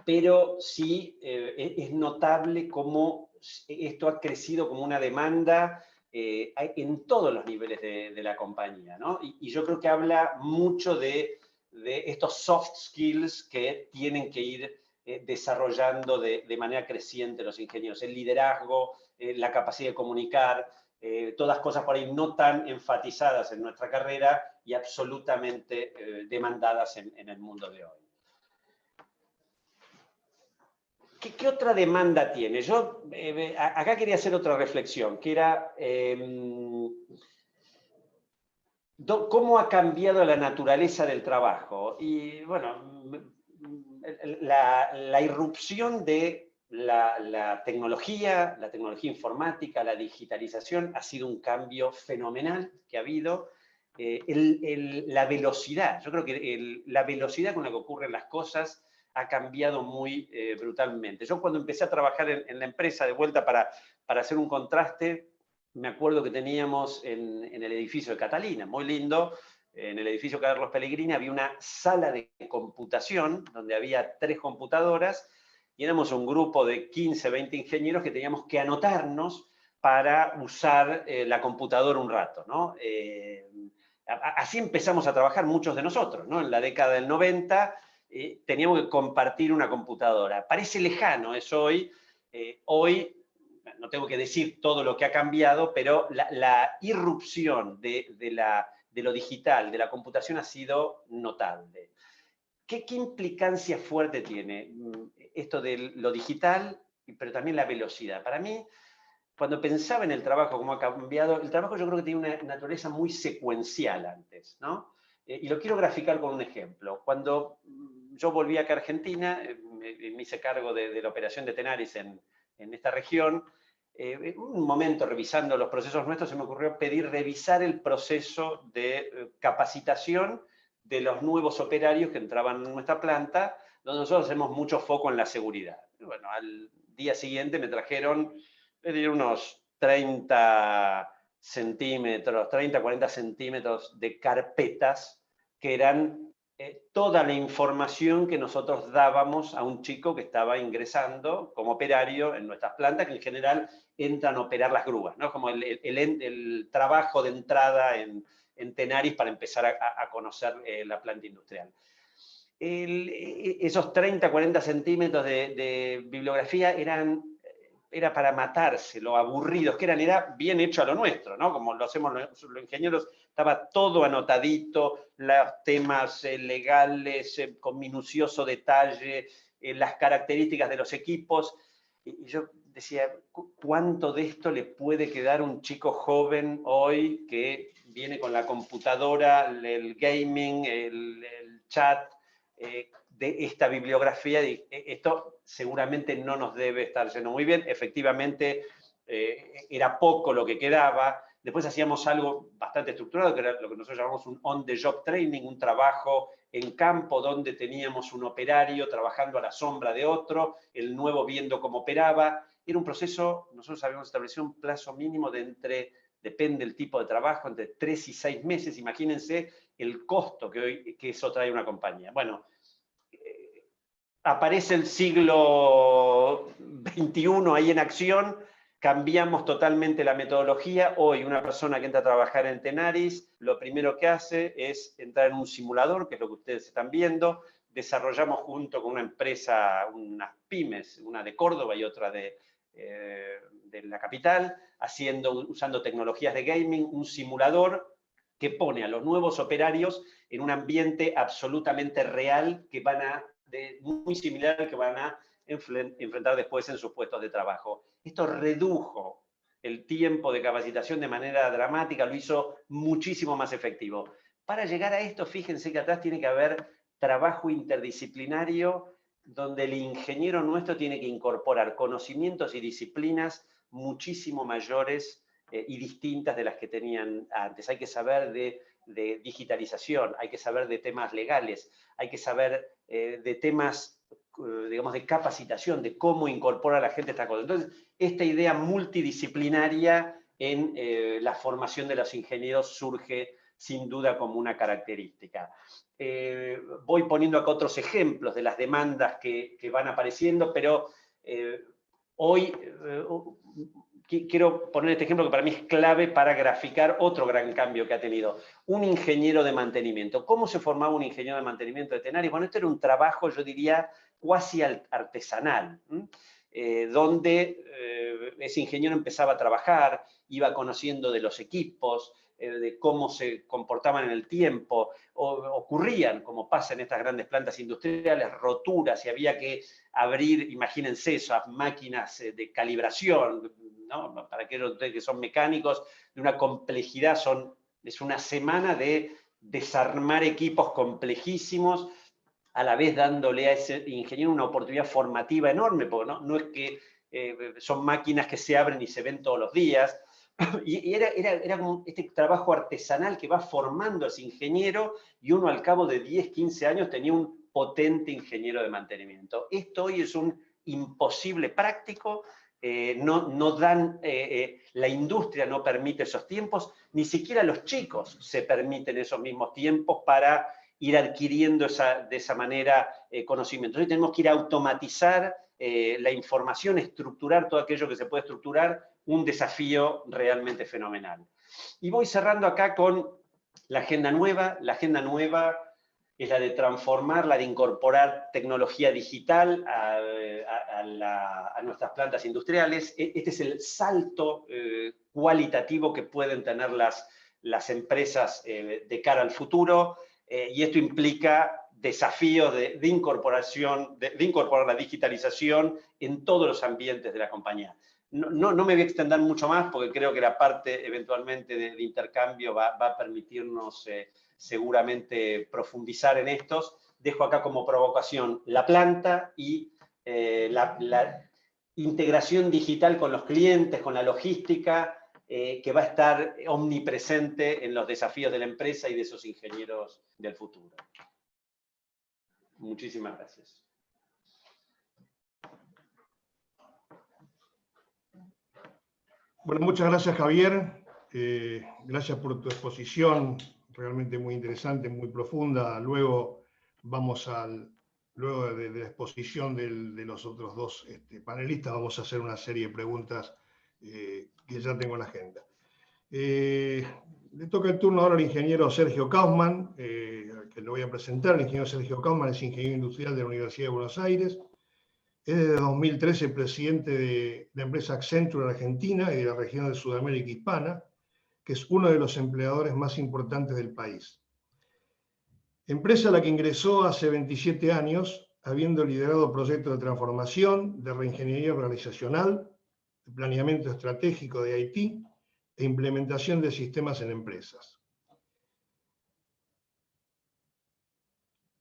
pero sí es notable cómo esto ha crecido como una demanda en todos los niveles de la compañía, ¿no? Y yo creo que habla mucho de estos soft skills que tienen que ir desarrollando de manera creciente los ingenieros. El liderazgo, la capacidad de comunicar, todas cosas por ahí no tan enfatizadas en nuestra carrera y absolutamente demandadas en el mundo de hoy. ¿Qué otra demanda tiene? Yo acá quería hacer otra reflexión, que era cómo ha cambiado la naturaleza del trabajo. Y bueno, la irrupción de la tecnología informática, la digitalización, ha sido un cambio fenomenal que ha habido. La velocidad, yo creo que la velocidad con la que ocurren las cosas ha cambiado muy brutalmente. Yo cuando empecé a trabajar en la empresa, de vuelta para hacer un contraste, me acuerdo que teníamos en el edificio de Catalina, muy lindo, en el edificio Carlos Pellegrini había una sala de computación donde había 3 computadoras y éramos un grupo de 15, 20 ingenieros que teníamos que anotarnos para usar la computadora un rato, ¿no? Así empezamos a trabajar muchos de nosotros, ¿no? En la década del 90 teníamos que compartir una computadora. Parece lejano eso hoy. Hoy no tengo que decir todo lo que ha cambiado, pero la irrupción de lo digital, de la computación, ha sido notable. ¿Qué implicancia fuerte tiene esto de lo digital, pero también la velocidad? Para mí, cuando pensaba en el trabajo, cómo ha cambiado, el trabajo yo creo que tiene una naturaleza muy secuencial antes, ¿no? Y lo quiero graficar con un ejemplo. Cuando yo volví acá a Argentina, me hice cargo de la operación de Tenaris en esta región. En un momento, revisando los procesos nuestros, se me ocurrió revisar el proceso de capacitación de los nuevos operarios que entraban en nuestra planta, donde nosotros hacemos mucho foco en la seguridad. Bueno, al día siguiente me trajeron unos 30 centímetros, 30, 40 centímetros de carpetas que eran toda la información que nosotros dábamos a un chico que estaba ingresando como operario en nuestras plantas, que en general entran a operar las grúas, ¿no? Como el trabajo de entrada en Tenaris para empezar a conocer la planta industrial. Esos 30, 40 centímetros de bibliografía era para matarse, lo aburridos que eran, era bien hecho a lo nuestro, ¿no? Como lo hacemos los ingenieros, estaba todo anotadito, los temas legales con minucioso detalle, las características de los equipos, y yo decía, ¿cuánto de esto le puede quedar a un chico joven hoy que viene con la computadora, el gaming, el chat, de esta bibliografía? Esto seguramente no nos debe estar yendo muy bien. Efectivamente, era poco lo que quedaba. Después hacíamos algo bastante estructurado, que era lo que nosotros llamamos un on-the-job training, un trabajo en campo donde teníamos un operario trabajando a la sombra de otro, el nuevo viendo cómo operaba. Era un proceso, nosotros habíamos establecido un plazo mínimo de depende del tipo de trabajo, entre 3 y 6 meses. Imagínense el costo que eso trae una compañía. Bueno, aparece el siglo XXI ahí en acción, cambiamos totalmente la metodología. Hoy una persona que entra a trabajar en Tenaris, lo primero que hace es entrar en un simulador, que es lo que ustedes están viendo. Desarrollamos junto con una empresa, unas pymes, una de Córdoba y otra de la capital, usando tecnologías de gaming, un simulador que pone a los nuevos operarios en un ambiente absolutamente real muy similar al que van a enfrentar después en sus puestos de trabajo. Esto redujo el tiempo de capacitación de manera dramática, lo hizo muchísimo más efectivo. Para llegar a esto, fíjense que atrás tiene que haber trabajo interdisciplinario, donde el ingeniero nuestro tiene que incorporar conocimientos y disciplinas muchísimo mayores y distintas de las que tenían antes. Hay que saber de digitalización, hay que saber de temas legales, hay que saber de temas, digamos, de capacitación, de cómo incorpora a la gente esta cosa. Entonces, esta idea multidisciplinaria en la formación de los ingenieros surge sin duda como una característica. Voy poniendo acá otros ejemplos de las demandas que van apareciendo, pero hoy quiero poner este ejemplo que para mí es clave para graficar otro gran cambio que ha tenido. Un ingeniero de mantenimiento. ¿Cómo se formaba un ingeniero de mantenimiento de Tenaris? Bueno, esto era un trabajo, yo diría, cuasi artesanal, donde ese ingeniero empezaba a trabajar, iba conociendo de los equipos, de cómo se comportaban en el tiempo, ocurrían, como pasa en estas grandes plantas industriales, roturas y había que abrir, imagínense, esas máquinas de calibración, ¿no? Para aquellos de ustedes que son mecánicos, de una complejidad, es una semana de desarmar equipos complejísimos, a la vez dándole a ese ingeniero una oportunidad formativa enorme, porque no es que son máquinas que se abren y se ven todos los días. Y era como este trabajo artesanal que va formando a ese ingeniero y uno al cabo de 10, 15 años tenía un potente ingeniero de mantenimiento. Esto hoy es un imposible práctico, la industria no permite esos tiempos, ni siquiera los chicos se permiten esos mismos tiempos para ir adquiriendo de esa manera conocimiento. Hoy tenemos que ir a automatizar la información, estructurar todo aquello que se puede estructurar, un desafío realmente fenomenal. Y voy cerrando acá con la agenda nueva. La agenda nueva es la de transformar, la de incorporar tecnología digital a nuestras plantas industriales. Este es el salto cualitativo que pueden tener las empresas de cara al futuro, y esto implica desafíos de incorporar la digitalización en todos los ambientes de la compañía. No me voy a extender mucho más porque creo que la parte eventualmente de intercambio va a permitirnos seguramente profundizar en estos. Dejo acá como provocación la planta y la integración digital con los clientes, con la logística, que va a estar omnipresente en los desafíos de la empresa y de esos ingenieros del futuro. Muchísimas gracias. Bueno, muchas gracias, Javier. Gracias por tu exposición, realmente muy interesante, muy profunda. Luego vamos luego de la exposición de los otros dos panelistas, vamos a hacer una serie de preguntas que ya tengo en la agenda. Le toca el turno ahora al ingeniero Sergio Kaufmann, que lo voy a presentar. El ingeniero Sergio Kaufmann es ingeniero industrial de la Universidad de Buenos Aires. Es desde 2013 presidente de la empresa Accenture en Argentina y de la región de Sudamérica Hispana, que es uno de los empleadores más importantes del país. Empresa a la que ingresó hace 27 años, habiendo liderado proyectos de transformación, de reingeniería organizacional, de planeamiento estratégico de IT e implementación de sistemas en empresas.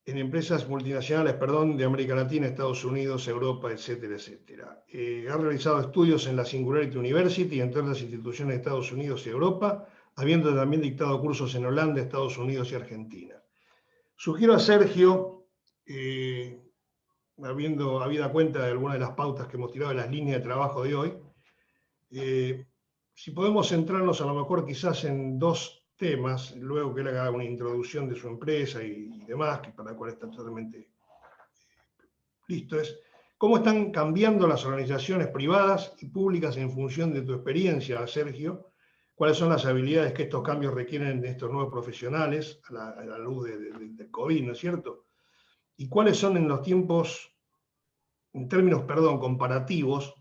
En empresas multinacionales, de América Latina, Estados Unidos, Europa, etcétera, etcétera. Ha realizado estudios en la Singularity University y en otras instituciones de Estados Unidos y Europa, habiendo también dictado cursos en Holanda, Estados Unidos y Argentina. Sugiero a Sergio, habida cuenta de algunas de las pautas que hemos tirado en las líneas de trabajo de hoy, si podemos centrarnos a lo mejor quizás en dos temas, luego que él haga una introducción de su empresa y demás, que para la cual está totalmente listo, es cómo están cambiando las organizaciones privadas y públicas en función de tu experiencia, Sergio, cuáles son las habilidades que estos cambios requieren de estos nuevos profesionales a la luz del COVID, ¿no es cierto? Y cuáles son en los tiempos, en términos, comparativos,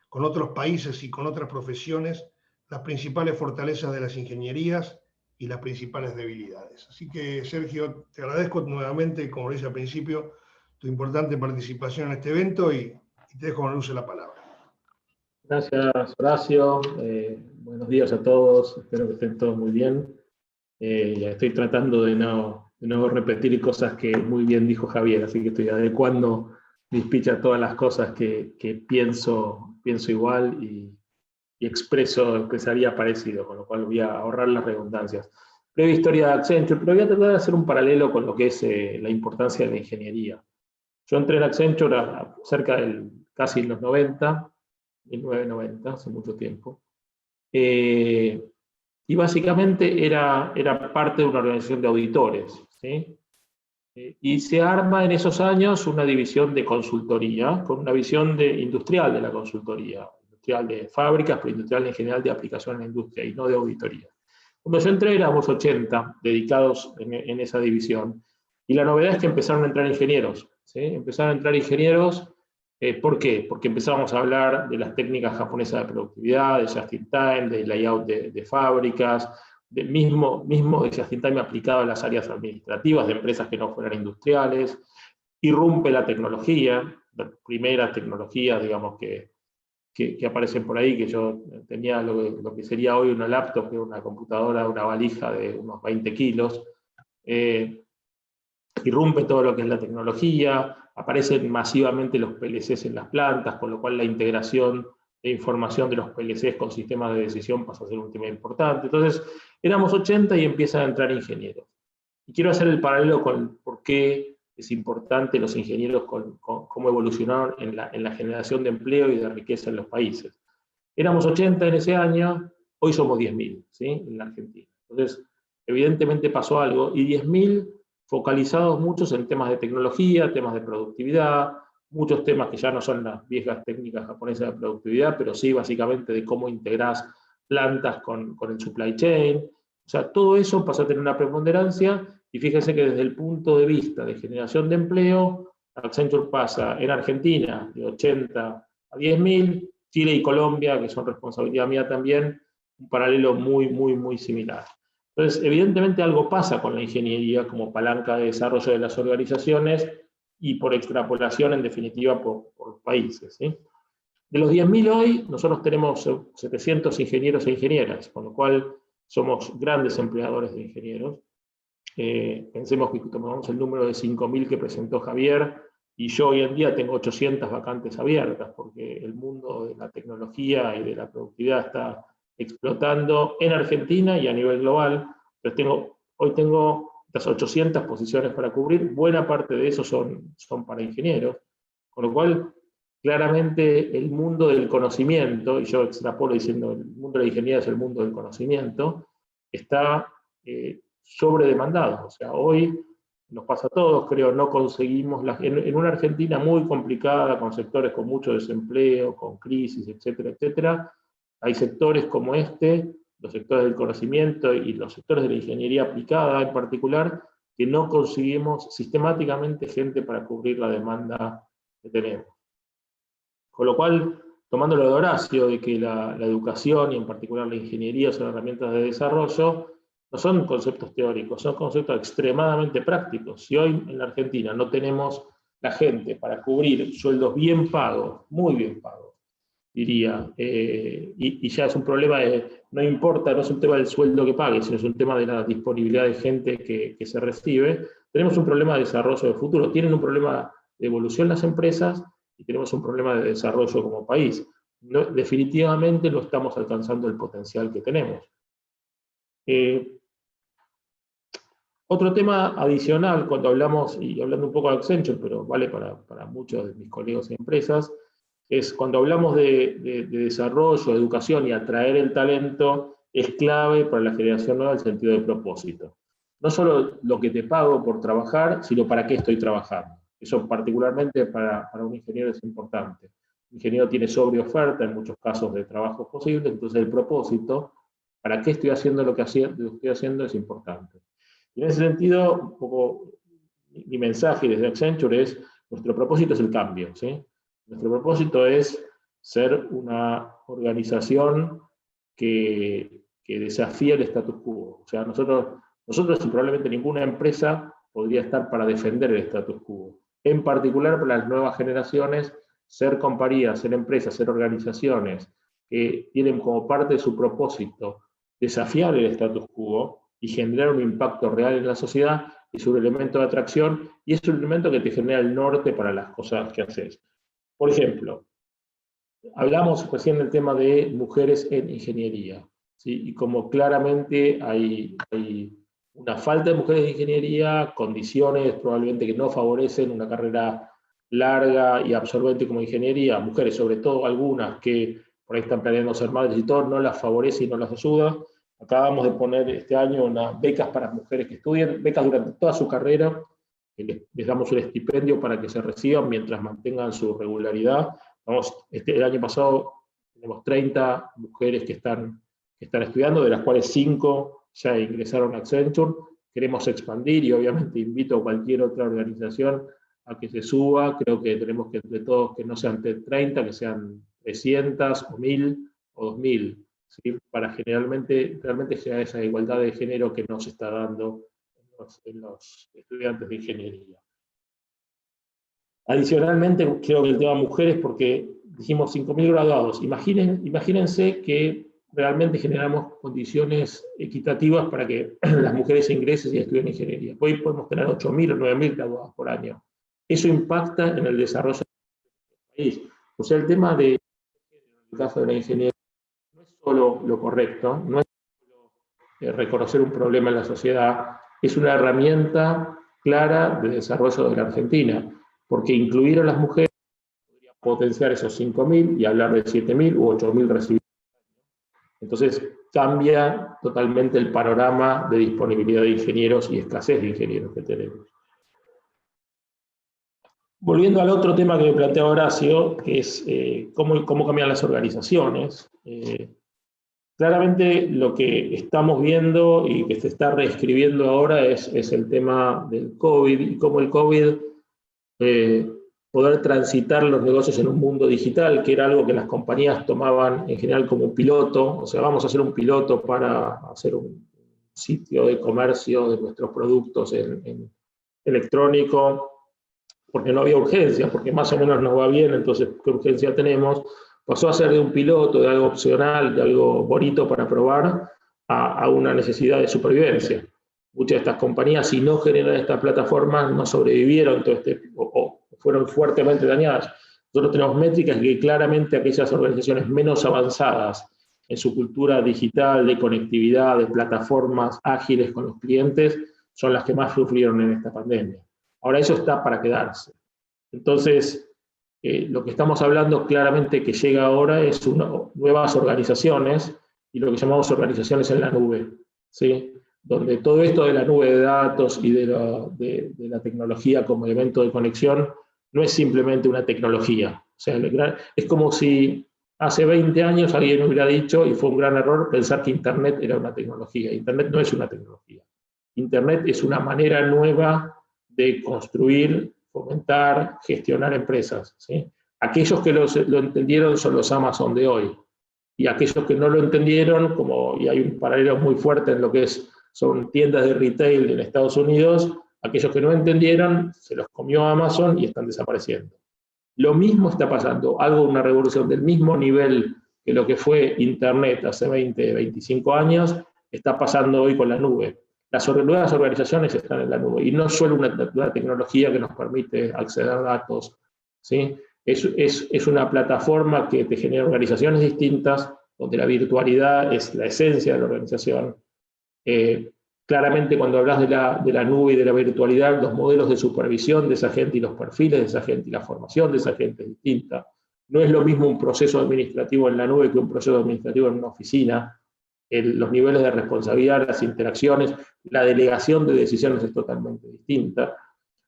con otros países y con otras profesiones, las principales fortalezas de las ingenierías y las principales debilidades. Así que, Sergio, te agradezco nuevamente, como lo dije al principio, tu importante participación en este evento y te dejo con Luce la palabra. Gracias, Horacio. Buenos días a todos. Espero que estén todos muy bien. Estoy tratando de no repetir cosas que muy bien dijo Javier, así que estoy adecuando mi speech a todas las cosas que pienso igual y expresaría parecido, con lo cual voy a ahorrar las redundancias. Breve historia de Accenture, pero voy a tratar de hacer un paralelo con lo que es la importancia de la ingeniería. Yo entré en Accenture cerca del casi en los 90, 1990, hace mucho tiempo. Y básicamente era parte de una organización de auditores, ¿sí? Y se arma en esos años una división de consultoría, con una visión industrial de la consultoría, industrial de fábricas, pero industrial en general de aplicación en la industria y no de auditoría. Cuando yo entré éramos 80 dedicados en esa división, y la novedad es que empezaron a entrar ingenieros, ¿sí? Empezaron a entrar ingenieros. ¿Por qué? Porque empezamos a hablar de las técnicas japonesas de productividad, de just-in-time, de layout de fábricas, mismo de just-in-time aplicado a las áreas administrativas de empresas que no fueran industriales. Irrumpe la tecnología, las primeras tecnologías, digamos, que aparecen por ahí, que yo tenía lo que sería hoy una laptop, que es una computadora, una valija de unos 20 kilos. Irrumpe todo lo que es la tecnología, aparecen masivamente los PLCs en las plantas, con lo cual la integración de información de los PLCs con sistemas de decisión pasa a ser un tema importante. Entonces, éramos 80 y empiezan a entrar ingenieros. Y quiero hacer el paralelo con por qué es importante los ingenieros, cómo evolucionaron en la generación de empleo y de riqueza en los países. Éramos 80 en ese año, hoy somos 10.000, ¿sí? En la Argentina. Entonces, evidentemente pasó algo, y 10.000 focalizados muchos en temas de tecnología, temas de productividad, muchos temas que ya no son las viejas técnicas japonesas de productividad, pero sí básicamente de cómo integrás plantas con el supply chain. O sea, todo eso pasa a tener una preponderancia, y fíjense que desde el punto de vista de generación de empleo, Accenture pasa en Argentina de 80 a 10.000, Chile y Colombia, que son responsabilidad mía también, un paralelo muy similar. Entonces, evidentemente algo pasa con la ingeniería como palanca de desarrollo de las organizaciones y por extrapolación, en definitiva, por los países, ¿sí? De los 10.000 hoy, nosotros tenemos 700 ingenieros e ingenieras, con lo cual somos grandes empleadores de ingenieros. Pensemos que tomamos el número de 5.000 que presentó Javier, y yo hoy en día tengo 800 vacantes abiertas, porque el mundo de la tecnología y de la productividad está explotando en Argentina y a nivel global. Entonces hoy tengo las 800 posiciones para cubrir, buena parte de eso son para ingenieros, con lo cual claramente el mundo del conocimiento, y yo extrapolo diciendo el mundo de la ingeniería es el mundo del conocimiento, está sobredemandado. O sea, hoy nos pasa a todos, creo, no conseguimos, en una Argentina muy complicada, con sectores con mucho desempleo, con crisis, etcétera, hay sectores como los sectores del conocimiento y los sectores de la ingeniería aplicada en particular, que no conseguimos sistemáticamente gente para cubrir la demanda que tenemos. Con lo cual, tomando lo de Horacio, de que la educación y en particular la ingeniería son herramientas de desarrollo, no son conceptos teóricos, son conceptos extremadamente prácticos. Si hoy en la Argentina no tenemos la gente para cubrir sueldos bien pagos, muy bien pagos, diría, y ya es un problema no importa, no es un tema del sueldo que pague, sino es un tema de la disponibilidad de gente que se recibe, tenemos un problema de desarrollo de futuro. Tienen un problema de evolución las empresas y tenemos un problema de desarrollo como país. Definitivamente no estamos alcanzando el potencial que tenemos. Otro tema adicional, cuando hablamos, y hablando un poco de Accenture, pero vale para muchos de mis colegas y empresas, es cuando hablamos de desarrollo, de educación y atraer el talento, es clave para la generación nueva el sentido de propósito. No solo lo que te pago por trabajar, sino para qué estoy trabajando. Eso particularmente para un ingeniero es importante. El ingeniero tiene sobreoferta en muchos casos de trabajos posibles, entonces el propósito, para qué estoy haciendo lo que estoy haciendo, es importante. Y en ese sentido, un poco mi mensaje desde Accenture es, nuestro propósito es el cambio, ¿sí? Nuestro propósito es ser una organización que que desafía el status quo. O sea, nosotros y probablemente ninguna empresa podría estar para defender el status quo. En particular para las nuevas generaciones, ser compañías, ser empresas, ser organizaciones que tienen como parte de su propósito desafiar el status quo y generar un impacto real en la sociedad, es un elemento de atracción y es un elemento que te genera el norte para las cosas que haces. Por ejemplo, hablamos recién del tema de mujeres en ingeniería, ¿sí? Y como claramente hay una falta de mujeres en ingeniería, condiciones probablemente que no favorecen una carrera larga y absorbente como ingeniería, mujeres, sobre todo algunas que por ahí están planeando ser madres y todo, no las favorece y no las ayuda. Acabamos de poner este año unas becas para mujeres que estudien, becas durante toda su carrera, les damos un estipendio para que se reciban mientras mantengan su regularidad. El año pasado tenemos 30 mujeres que están estudiando, de las cuales 5 ya ingresaron a Accenture. Queremos expandir y obviamente invito a cualquier otra organización a que se suba. Creo que tenemos que entre todos que no sean 30, que sean 300 o 1000 o 2000, ¿sí? Para realmente generar esa igualdad de género que nos está dando en los estudiantes de ingeniería. Adicionalmente, creo que el tema mujeres, porque dijimos 5.000 graduados, imagínense que realmente generamos condiciones equitativas para que las mujeres ingresen y estudien ingeniería. Hoy podemos tener 8.000 o 9.000 graduados por año. Eso impacta en el desarrollo del país. O sea, el tema de, en el caso de la ingeniería, no es solo lo correcto, no es solo reconocer un problema en la sociedad, es una herramienta clara de desarrollo de la Argentina, porque incluir a las mujeres podría potenciar esos 5.000 y hablar de 7.000 u 8.000 recibidos. Entonces cambia totalmente el panorama de disponibilidad de ingenieros y escasez de ingenieros que tenemos. Volviendo al otro tema que me plantea Horacio, que es cómo cambian las organizaciones. Claramente lo que estamos viendo y que se está reescribiendo ahora es el tema del COVID y cómo el COVID poder transitar los negocios en un mundo digital, que era algo que las compañías tomaban en general como un piloto. O sea, vamos a hacer un piloto para hacer un sitio de comercio de nuestros productos en electrónico, porque no había urgencia, porque más o menos nos va bien, entonces ¿qué urgencia tenemos? Pasó a ser de un piloto, de algo opcional, de algo bonito para probar, a una necesidad de supervivencia. Muchas de estas compañías, si no generan estas plataformas, no sobrevivieron o fueron fuertemente dañadas. Nosotros tenemos métricas que claramente aquellas organizaciones menos avanzadas en su cultura digital, de conectividad, de plataformas ágiles con los clientes, son las que más sufrieron en esta pandemia. Ahora eso está para quedarse. Entonces, lo que estamos hablando claramente que llega ahora es nuevas organizaciones, y lo que llamamos organizaciones en la nube, ¿sí? Donde todo esto de la nube de datos y de la tecnología como elemento de conexión no es simplemente una tecnología. O sea, es como si hace 20 años alguien hubiera dicho, y fue un gran error, pensar que Internet era una tecnología. Internet no es una tecnología. Internet es una manera nueva de construir, fomentar, gestionar empresas, ¿sí? Aquellos que lo entendieron son los Amazon de hoy, y aquellos que no lo entendieron, y hay un paralelo muy fuerte en lo que son tiendas de retail en Estados Unidos, aquellos que no entendieron se los comió Amazon y están desapareciendo. Lo mismo está pasando, una revolución del mismo nivel que lo que fue Internet hace 20, 25 años, está pasando hoy con la nube. Las nuevas organizaciones están en la nube, y no solo una tecnología que nos permite acceder a datos, ¿sí? Es una plataforma que te genera organizaciones distintas, donde la virtualidad es la esencia de la organización. Claramente cuando hablas de la nube y de la virtualidad, los modelos de supervisión de esa gente y los perfiles de esa gente y la formación de esa gente es distinta. No es lo mismo un proceso administrativo en la nube que un proceso administrativo en una oficina. Los niveles de responsabilidad, las interacciones, la delegación de decisiones es totalmente distinta.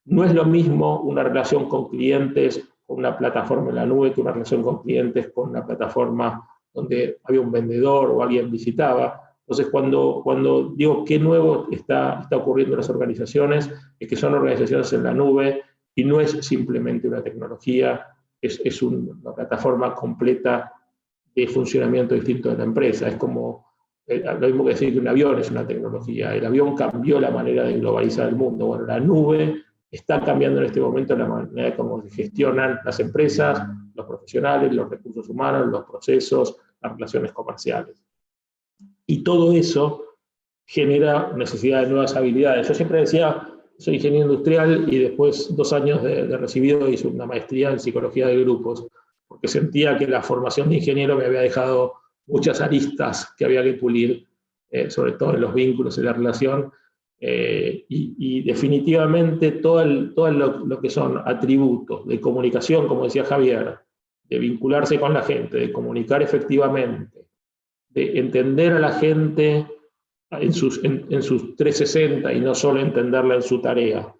No es lo mismo una relación con clientes con una plataforma en la nube que una relación con clientes con una plataforma donde había un vendedor o alguien visitaba. Entonces, cuando digo qué nuevo está ocurriendo en las organizaciones, es que son organizaciones en la nube y no es simplemente una tecnología, es una plataforma completa de funcionamiento distinto de la empresa. Es como lo mismo que decir que un avión es una tecnología. El avión cambió la manera de globalizar el mundo. Bueno, la nube está cambiando en este momento la manera como se gestionan las empresas, los profesionales, los recursos humanos, los procesos, las relaciones comerciales. Y todo eso genera necesidad de nuevas habilidades. Yo siempre decía, soy ingeniero industrial y después 2 años de recibido hice una maestría en psicología de grupos, porque sentía que la formación de ingeniero me había dejado muchas aristas que había que pulir, sobre todo en los vínculos y la relación, y definitivamente todo lo que son atributos de comunicación, como decía Javier, de vincularse con la gente, de comunicar efectivamente, de entender a la gente en sus 360 y no solo entenderla en su tarea,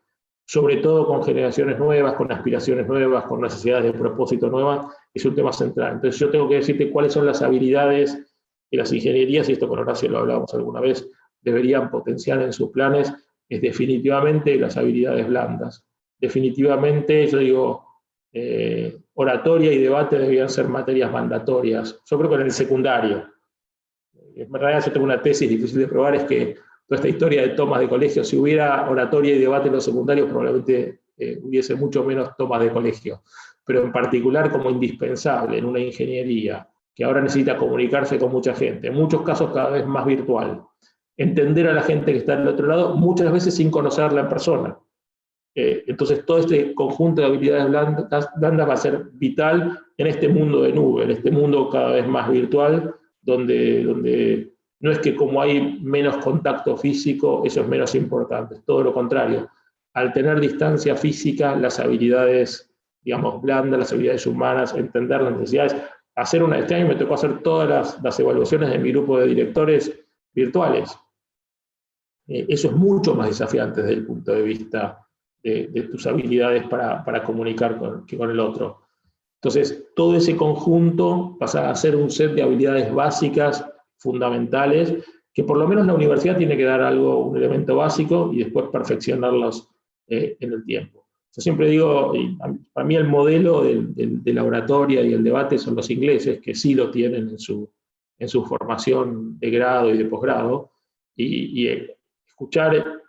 sobre todo con generaciones nuevas, con aspiraciones nuevas, con necesidades de propósito nuevas, es un tema central. Entonces yo tengo que decirte cuáles son las habilidades que las ingenierías, y esto con Horacio lo hablábamos alguna vez, deberían potenciar en sus planes, es definitivamente las habilidades blandas. Definitivamente, yo digo, oratoria y debate deberían ser materias mandatorias. Yo creo que en el secundario. En realidad yo tengo una tesis difícil de probar, es que toda esta historia de tomas de colegio, si hubiera oratoria y debate en los secundarios, probablemente hubiese mucho menos tomas de colegio. Pero en particular como indispensable en una ingeniería, que ahora necesita comunicarse con mucha gente, en muchos casos cada vez más virtual, entender a la gente que está del otro lado, muchas veces sin conocerla en persona. Entonces todo este conjunto de habilidades blandas va a ser vital en este mundo de nube, en este mundo cada vez más virtual, donde no es que como hay menos contacto físico, eso es menos importante, es todo lo contrario. Al tener distancia física, las habilidades, digamos, blandas, las habilidades humanas, entender las necesidades, este año me tocó hacer todas las evaluaciones de mi grupo de directores virtuales. Eso es mucho más desafiante desde el punto de vista de tus habilidades para comunicar con el otro. Entonces, todo ese conjunto pasa a ser un set de habilidades básicas, fundamentales, que por lo menos la universidad tiene que dar un elemento básico y después perfeccionarlos en el tiempo. Yo siempre digo, para mí el modelo de la oratoria y el debate son los ingleses, que sí lo tienen en su formación de grado y de posgrado, y escuchar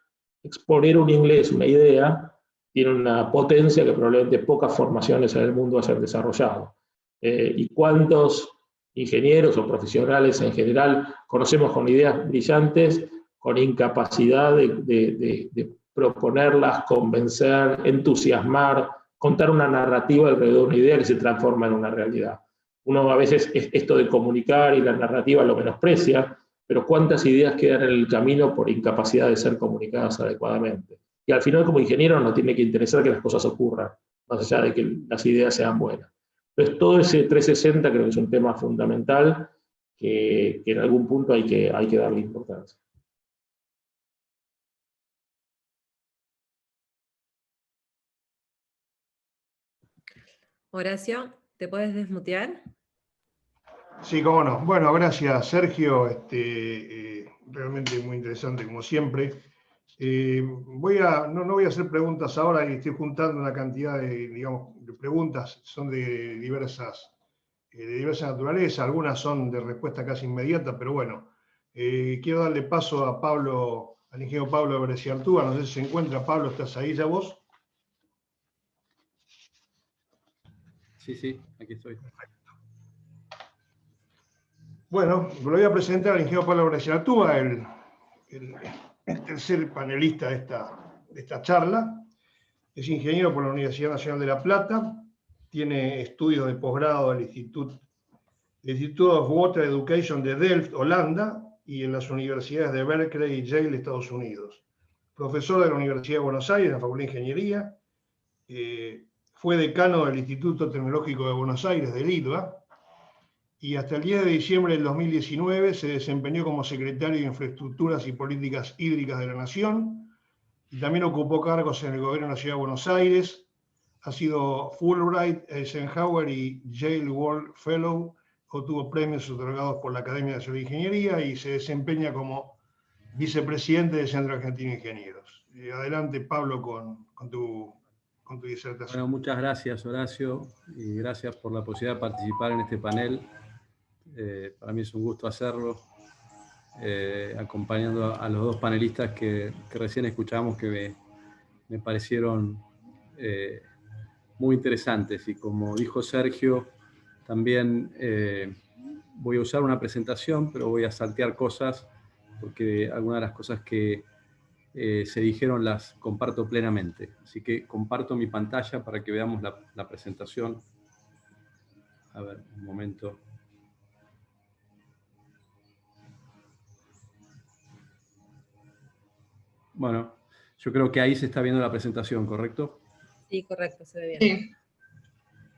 exponer un inglés, una idea, tiene una potencia que probablemente pocas formaciones en el mundo hayan desarrollado. ¿Y cuántos ingenieros o profesionales en general conocemos con ideas brillantes, con incapacidad de proponerlas, convencer, entusiasmar, contar una narrativa alrededor de una idea que se transforma en una realidad? Uno a veces esto de comunicar y la narrativa lo menosprecia, pero cuántas ideas quedan en el camino por incapacidad de ser comunicadas adecuadamente. Y al final, como ingeniero, nos tiene que interesar que las cosas ocurran, más allá de que las ideas sean buenas. Entonces, todo ese 360 creo que es un tema fundamental que en algún punto hay que darle importancia. Horacio, ¿te puedes desmutear? Sí, cómo no. Bueno, gracias, Sergio. Realmente muy interesante, como siempre. No voy a hacer preguntas ahora y estoy juntando una cantidad de preguntas, son de diversas naturaleza, algunas son de respuesta casi inmediata, pero bueno, quiero darle paso a Pablo, al ingeniero Pablo Bresciartúa. No sé si se encuentra. Pablo, ¿estás ahí ya vos? Sí, aquí estoy. Bueno, lo voy a presentar al ingeniero Pablo Bresciartúa, el tercer panelista de esta charla. Es ingeniero por la Universidad Nacional de La Plata, tiene estudios de posgrado del Institute of Water Education de Delft, Holanda, y en las universidades de Berkeley y Yale, Estados Unidos. Profesor de la Universidad de Buenos Aires, en la Facultad de Ingeniería, fue decano del Instituto Tecnológico de Buenos Aires, del IDVA, y hasta el 10 de diciembre del 2019 se desempeñó como secretario de Infraestructuras y Políticas Hídricas de la Nación, y también ocupó cargos en el gobierno de la Ciudad de Buenos Aires. Ha sido Fulbright, Eisenhower y Yale World Fellow, obtuvo premios otorgados por la Academia Nacional de Ingeniería y se desempeña como vicepresidente del Centro Argentino de Ingenieros. Adelante, Pablo, con tu disertación. Bueno, muchas gracias, Horacio, y gracias por la posibilidad de participar en este panel. Para mí es un gusto hacerlo. acompañando a los dos panelistas que recién escuchamos, que me parecieron muy interesantes. Y como dijo Sergio, también voy a usar una presentación, pero voy a saltear cosas, porque algunas de las cosas que se dijeron las comparto plenamente. Así que comparto mi pantalla para que veamos la presentación. A ver, un momento. Bueno, yo creo que ahí se está viendo la presentación, ¿correcto? Sí, correcto, se ve bien. Sí.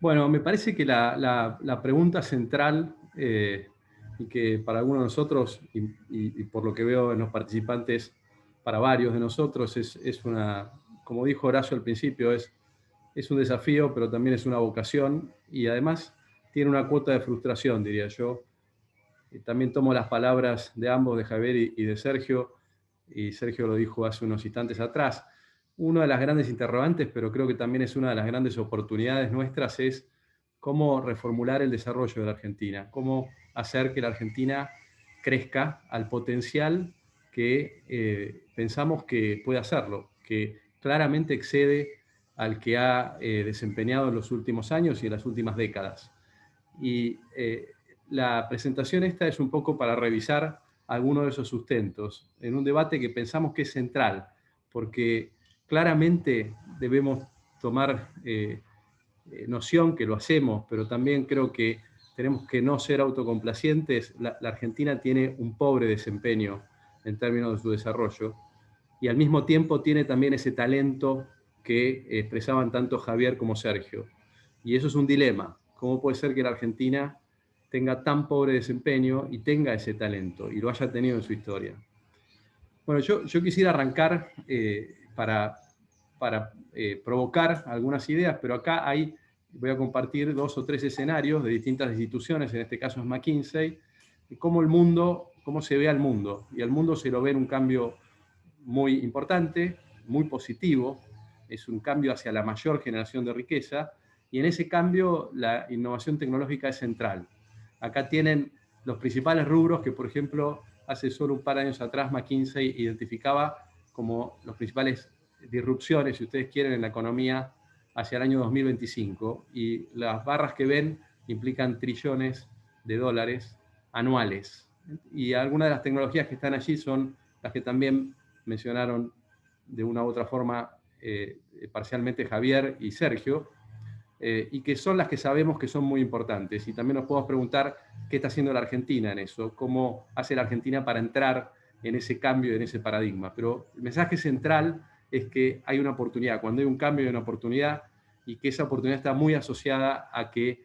Bueno, me parece que la pregunta central, y que para algunos de nosotros, y por lo que veo en los participantes, para varios de nosotros, es una, como dijo Horacio al principio, es un desafío, pero también es una vocación, y además tiene una cuota de frustración, diría yo. Y también tomo las palabras de ambos, de Javier y de Sergio, y Sergio lo dijo hace unos instantes atrás. Una de las grandes interrogantes, pero creo que también es una de las grandes oportunidades nuestras, es cómo reformular el desarrollo de la Argentina, cómo hacer que la Argentina crezca al potencial que pensamos que puede hacerlo, que claramente excede al que ha desempeñado en los últimos años y en las últimas décadas. Y la presentación esta es un poco para revisar algunos de esos sustentos en un debate que pensamos que es central, porque claramente debemos tomar noción que lo hacemos, pero también creo que tenemos que no ser autocomplacientes. La Argentina tiene un pobre desempeño en términos de su desarrollo, y al mismo tiempo tiene también ese talento que expresaban tanto Javier como Sergio. Y eso es un dilema. ¿Cómo puede ser que la Argentina tenga tan pobre desempeño y tenga ese talento, y lo haya tenido en su historia? Bueno, yo quisiera arrancar para provocar algunas ideas, pero acá voy a compartir 2 o 3 escenarios de distintas instituciones, en este caso es McKinsey, y cómo se ve al mundo. Y al mundo se lo ve en un cambio muy importante, muy positivo, es un cambio hacia la mayor generación de riqueza, y en ese cambio la innovación tecnológica es central. Acá tienen los principales rubros que, por ejemplo, hace solo un par de años atrás McKinsey identificaba como los principales disrupciones, si ustedes quieren, en la economía hacia el año 2025, y las barras que ven implican trillones de dólares anuales. Y algunas de las tecnologías que están allí son las que también mencionaron de una u otra forma parcialmente Javier y Sergio, y que son las que sabemos que son muy importantes. Y también nos podemos preguntar qué está haciendo la Argentina en eso, cómo hace la Argentina para entrar en ese cambio, en ese paradigma. Pero el mensaje central es que hay una oportunidad. Cuando hay un cambio, hay una oportunidad, y que esa oportunidad está muy asociada a que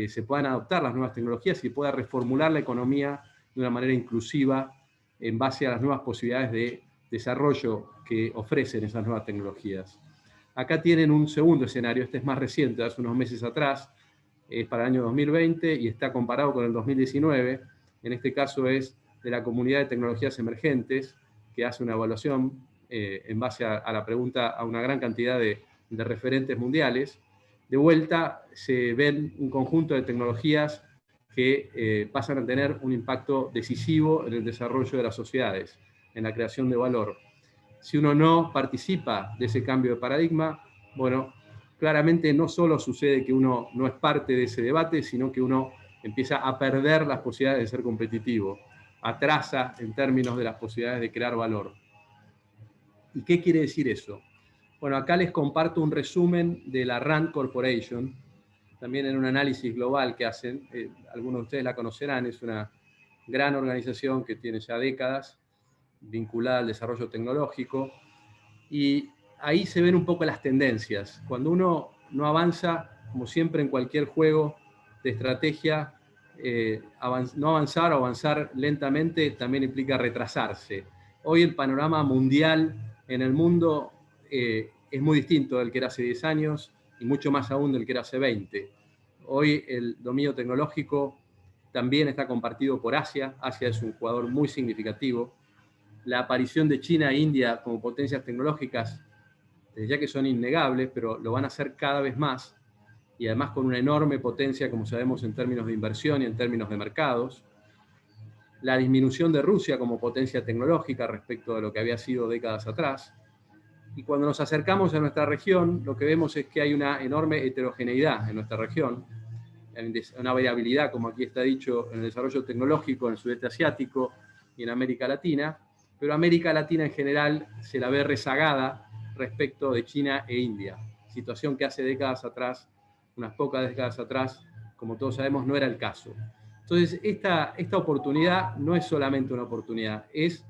se puedan adoptar las nuevas tecnologías y pueda reformular la economía de una manera inclusiva en base a las nuevas posibilidades de desarrollo que ofrecen esas nuevas tecnologías. Acá tienen un segundo escenario, este es más reciente, hace unos meses atrás, es para el año 2020 y está comparado con el 2019. En este caso es de la Comunidad de Tecnologías Emergentes, que hace una evaluación en base a la pregunta a una gran cantidad de referentes mundiales. De vuelta se ven un conjunto de tecnologías que pasan a tener un impacto decisivo en el desarrollo de las sociedades, en la creación de valor. Si uno no participa de ese cambio de paradigma, bueno, claramente no solo sucede que uno no es parte de ese debate, sino que uno empieza a perder las posibilidades de ser competitivo, atrasa en términos de las posibilidades de crear valor. ¿Y qué quiere decir eso? Bueno, acá les comparto un resumen de la RAND Corporation, también en un análisis global que hacen, algunos de ustedes la conocerán, es una gran organización que tiene ya décadas, vinculada al desarrollo tecnológico, y ahí se ven un poco las tendencias. Cuando uno no avanza, como siempre en cualquier juego de estrategia, no avanzar o avanzar lentamente también implica retrasarse. Hoy el panorama mundial en el mundo es muy distinto del que era hace 10 años y mucho más aún del que era hace 20. Hoy el dominio tecnológico también está compartido por Asia. Asia es un jugador muy significativo. La aparición de China e India como potencias tecnológicas, ya que son innegables, pero lo van a hacer cada vez más, y además con una enorme potencia, como sabemos, en términos de inversión y en términos de mercados. la disminución de Rusia como potencia tecnológica respecto de lo que había sido décadas atrás. Y cuando nos acercamos a nuestra región, lo que vemos es que hay una enorme heterogeneidad en nuestra región, una variabilidad, como aquí está dicho, en el desarrollo tecnológico en el sudeste asiático y en América Latina, pero América Latina en general se la ve rezagada respecto de China e India, situación que hace décadas atrás, unas pocas décadas atrás, como todos sabemos, no era el caso. Entonces, esta oportunidad no es solamente una oportunidad, es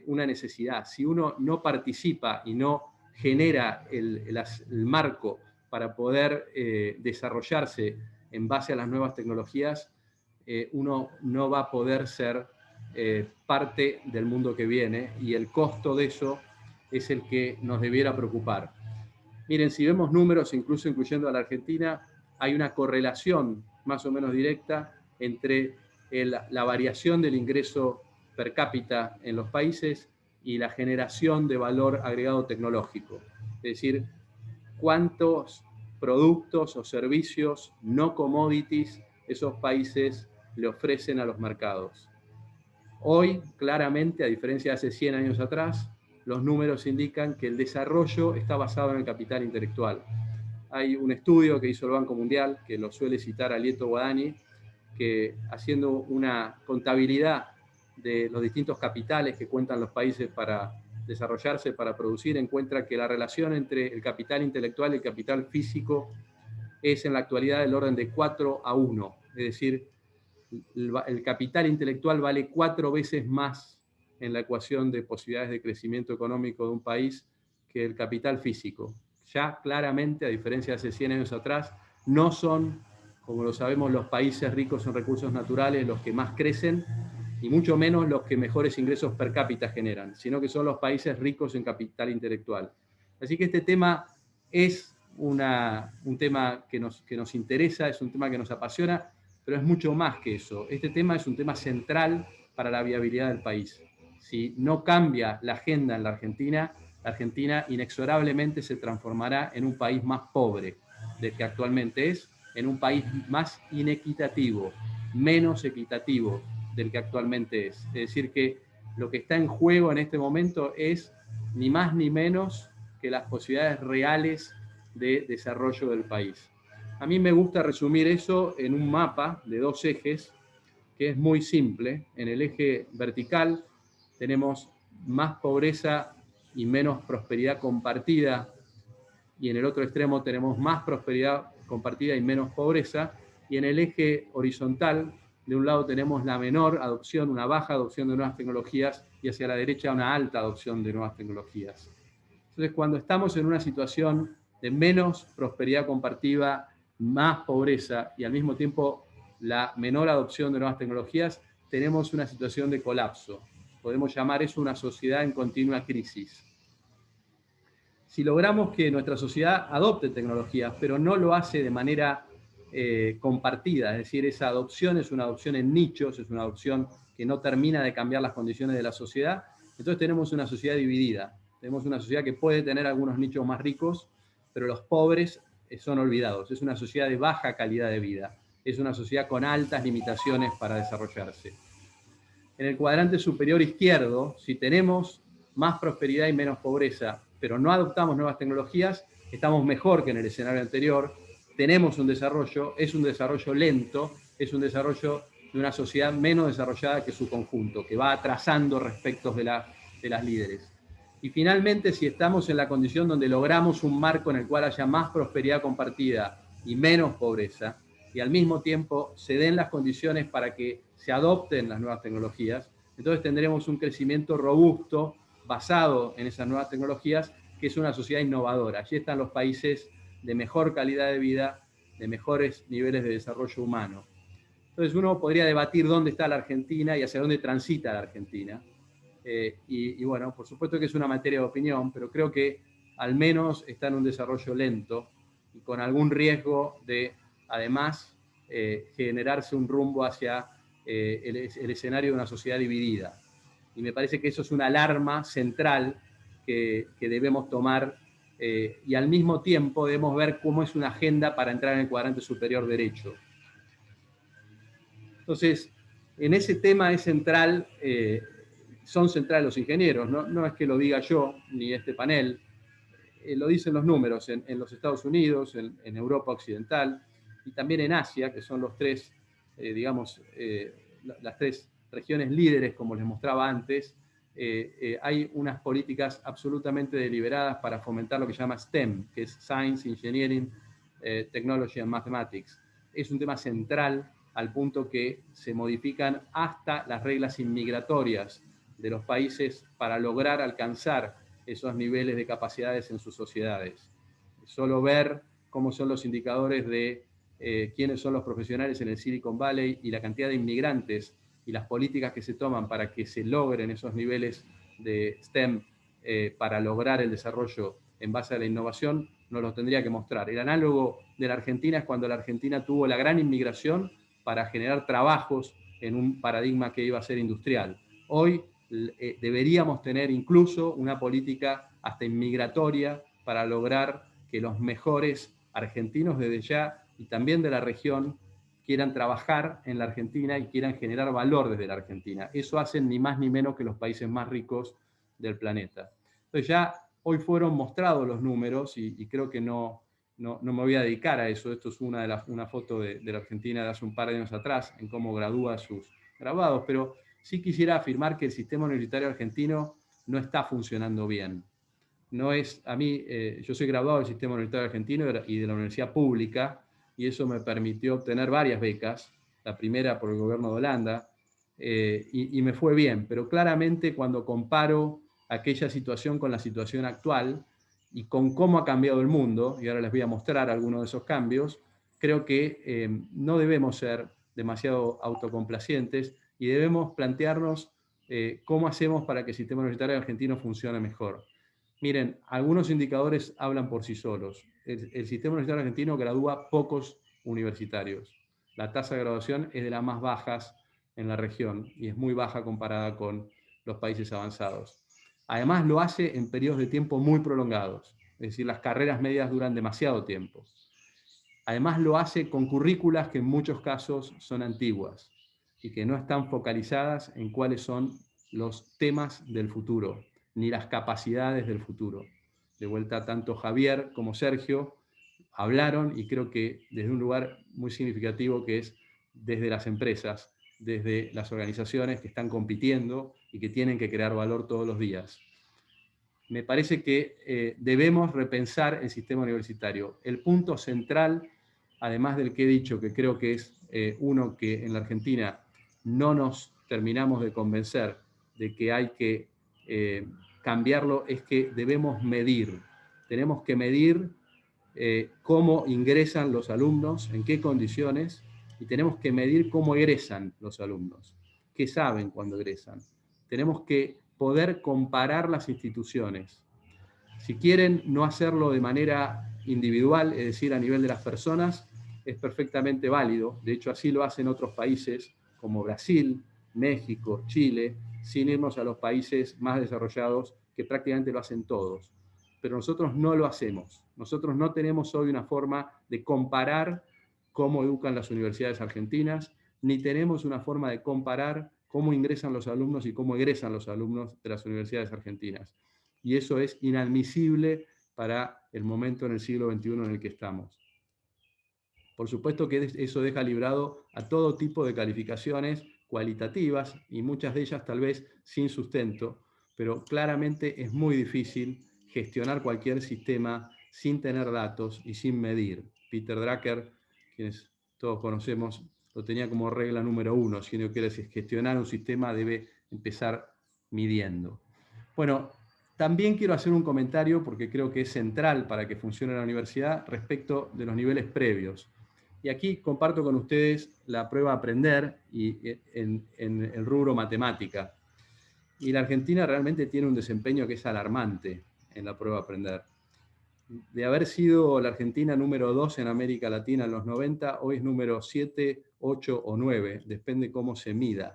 una necesidad. Si uno no participa y no genera el marco para poder desarrollarse en base a las nuevas tecnologías, uno no va a poder ser parte del mundo que viene, y el costo de eso es el que nos debiera preocupar. Miren, si vemos números, incluso incluyendo a la Argentina, hay una correlación más o menos directa entre la variación del ingreso per cápita en los países y la generación de valor agregado tecnológico. Es decir, cuántos productos o servicios no commodities esos países le ofrecen a los mercados. Hoy, claramente, a diferencia de hace 100 años atrás, los números indican que el desarrollo está basado en el capital intelectual. Hay un estudio que hizo el Banco Mundial, que lo suele citar Alieto Guadagni, que haciendo una contabilidad de los distintos capitales que cuentan los países para desarrollarse, para producir, encuentra que la relación entre el capital intelectual y el capital físico es en la actualidad del orden de 4:1. Es decir, el capital intelectual vale 4 veces más en la ecuación de posibilidades de crecimiento económico de un país que el capital físico. Ya claramente, a diferencia de hace 100 años atrás, no son, como lo sabemos, los países ricos en recursos naturales los que más crecen, y mucho menos los que mejores ingresos per cápita generan, sino que son los países ricos en capital intelectual. Así que este tema es un tema que nos interesa, es un tema que nos apasiona, pero es mucho más que eso. Este tema es un tema central para la viabilidad del país. Si no cambia la agenda en la Argentina inexorablemente se transformará en un país más pobre del que actualmente es, en un país más inequitativo, menos equitativo del que actualmente es. Es decir, que lo que está en juego en este momento es ni más ni menos que las posibilidades reales de desarrollo del país. A mí me gusta resumir eso en un mapa de 2 ejes, que es muy simple. En el eje vertical tenemos más pobreza y menos prosperidad compartida, y en el otro extremo tenemos más prosperidad compartida y menos pobreza, y en el eje horizontal, de un lado tenemos la menor adopción, una baja adopción de nuevas tecnologías, y hacia la derecha una alta adopción de nuevas tecnologías. Entonces, cuando estamos en una situación de menos prosperidad compartida, más pobreza y al mismo tiempo la menor adopción de nuevas tecnologías, tenemos una situación de colapso. Podemos llamar eso una sociedad en continua crisis. Si logramos que nuestra sociedad adopte tecnologías, pero no lo hace de manera compartida, es decir, esa adopción es una adopción en nichos, es una adopción que no termina de cambiar las condiciones de la sociedad, entonces tenemos una sociedad dividida. Tenemos una sociedad que puede tener algunos nichos más ricos, pero los pobres son olvidados. Es una sociedad de baja calidad de vida. Es una sociedad con altas limitaciones para desarrollarse. En el cuadrante superior izquierdo, si tenemos más prosperidad y menos pobreza, pero no adoptamos nuevas tecnologías, estamos mejor que en el escenario anterior. Tenemos un desarrollo, es un desarrollo lento, es un desarrollo de una sociedad menos desarrollada que su conjunto, que va atrasando respecto de las líderes. Y finalmente, si estamos en la condición donde logramos un marco en el cual haya más prosperidad compartida y menos pobreza, y al mismo tiempo se den las condiciones para que se adopten las nuevas tecnologías, entonces tendremos un crecimiento robusto basado en esas nuevas tecnologías, que es una sociedad innovadora. Allí están los países de mejor calidad de vida, de mejores niveles de desarrollo humano. Entonces uno podría debatir dónde está la Argentina y hacia dónde transita la Argentina. Y bueno, por supuesto que es una materia de opinión, pero creo que al menos está en un desarrollo lento y con algún riesgo de, además, generarse un rumbo hacia el escenario de una sociedad dividida. Y me parece que eso es una alarma central que debemos tomar, y al mismo tiempo debemos ver cómo es una agenda para entrar en el cuadrante superior derecho. Entonces, en ese tema es central, son centrales los ingenieros, no es que lo diga yo, ni este panel, lo dicen los números en los Estados Unidos, en Europa Occidental, y también en Asia, que son los tres, las tres regiones líderes, como les mostraba antes. Hay unas políticas absolutamente deliberadas para fomentar lo que se llama STEM, que es Science, Engineering, Technology and Mathematics. Es un tema central al punto que se modifican hasta las reglas inmigratorias de los países para lograr alcanzar esos niveles de capacidades en sus sociedades. Solo ver cómo son los indicadores de quiénes son los profesionales en el Silicon Valley y la cantidad de inmigrantes y las políticas que se toman para que se logren esos niveles de STEM para lograr el desarrollo en base a la innovación, nos lo tendría que mostrar. El análogo de la Argentina es cuando la Argentina tuvo la gran inmigración para generar trabajos en un paradigma que iba a ser industrial. Hoy deberíamos tener incluso una política hasta inmigratoria para lograr que los mejores argentinos desde ya y también de la región quieran trabajar en la Argentina y quieran generar valor desde la Argentina. Eso hacen ni más ni menos que los países más ricos del planeta. Entonces ya hoy fueron mostrados los números y creo que no me voy a dedicar a eso. Esto es una foto de la Argentina de hace un par de años atrás, en cómo gradúa sus graduados, pero sí quisiera afirmar que el sistema universitario argentino no está funcionando bien. No es, yo soy graduado del sistema universitario argentino y de la universidad pública, y eso me permitió obtener varias becas, la primera por el gobierno de Holanda, y me fue bien, pero claramente cuando comparo aquella situación con la situación actual y con cómo ha cambiado el mundo, y ahora les voy a mostrar algunos de esos cambios, creo que no debemos ser demasiado autocomplacientes y debemos plantearnos cómo hacemos para que el sistema universitario argentino funcione mejor. Miren, algunos indicadores hablan por sí solos. El sistema universitario argentino gradúa pocos universitarios. La tasa de graduación es de las más bajas en la región y es muy baja comparada con los países avanzados. Además lo hace en periodos de tiempo muy prolongados, es decir, las carreras medias duran demasiado tiempo. Además lo hace con currículas que en muchos casos son antiguas y que no están focalizadas en cuáles son los temas del futuro, ni las capacidades del futuro. De vuelta, tanto Javier como Sergio hablaron, y creo que desde un lugar muy significativo que es desde las empresas, desde las organizaciones que están compitiendo y que tienen que crear valor todos los días. Me parece que debemos repensar el sistema universitario. El punto central, además del que he dicho, que creo que es uno que en la Argentina no nos terminamos de convencer de que hay que cambiarlo, es que debemos medir. Tenemos que medir cómo ingresan los alumnos, en qué condiciones, y tenemos que medir cómo egresan los alumnos, qué saben cuando egresan. Tenemos que poder comparar las instituciones. Si quieren no hacerlo de manera individual, es decir, a nivel de las personas, es perfectamente válido. De hecho, así lo hacen otros países como Brasil, México, Chile, sin irnos a los países más desarrollados, que prácticamente lo hacen todos. Pero nosotros no lo hacemos. Nosotros no tenemos hoy una forma de comparar cómo educan las universidades argentinas, ni tenemos una forma de comparar cómo ingresan los alumnos y cómo egresan los alumnos de las universidades argentinas. Y eso es inadmisible para el momento en el siglo XXI en el que estamos. Por supuesto que eso deja librado a todo tipo de calificaciones cualitativas y muchas de ellas tal vez sin sustento, pero claramente es muy difícil gestionar cualquier sistema sin tener datos y sin medir. Peter Drucker, quienes todos conocemos, lo tenía como regla número 1. Si uno quiere gestionar un sistema, debe empezar midiendo. Bueno, también quiero hacer un comentario, porque creo que es central para que funcione la universidad, respecto de los niveles previos. Y aquí comparto con ustedes la prueba Aprender en el rubro matemática. Y la Argentina realmente tiene un desempeño que es alarmante en la prueba Aprender. De haber sido la Argentina número 2 en América Latina en los 90, hoy es número 7, 8 o 9, depende cómo se mida.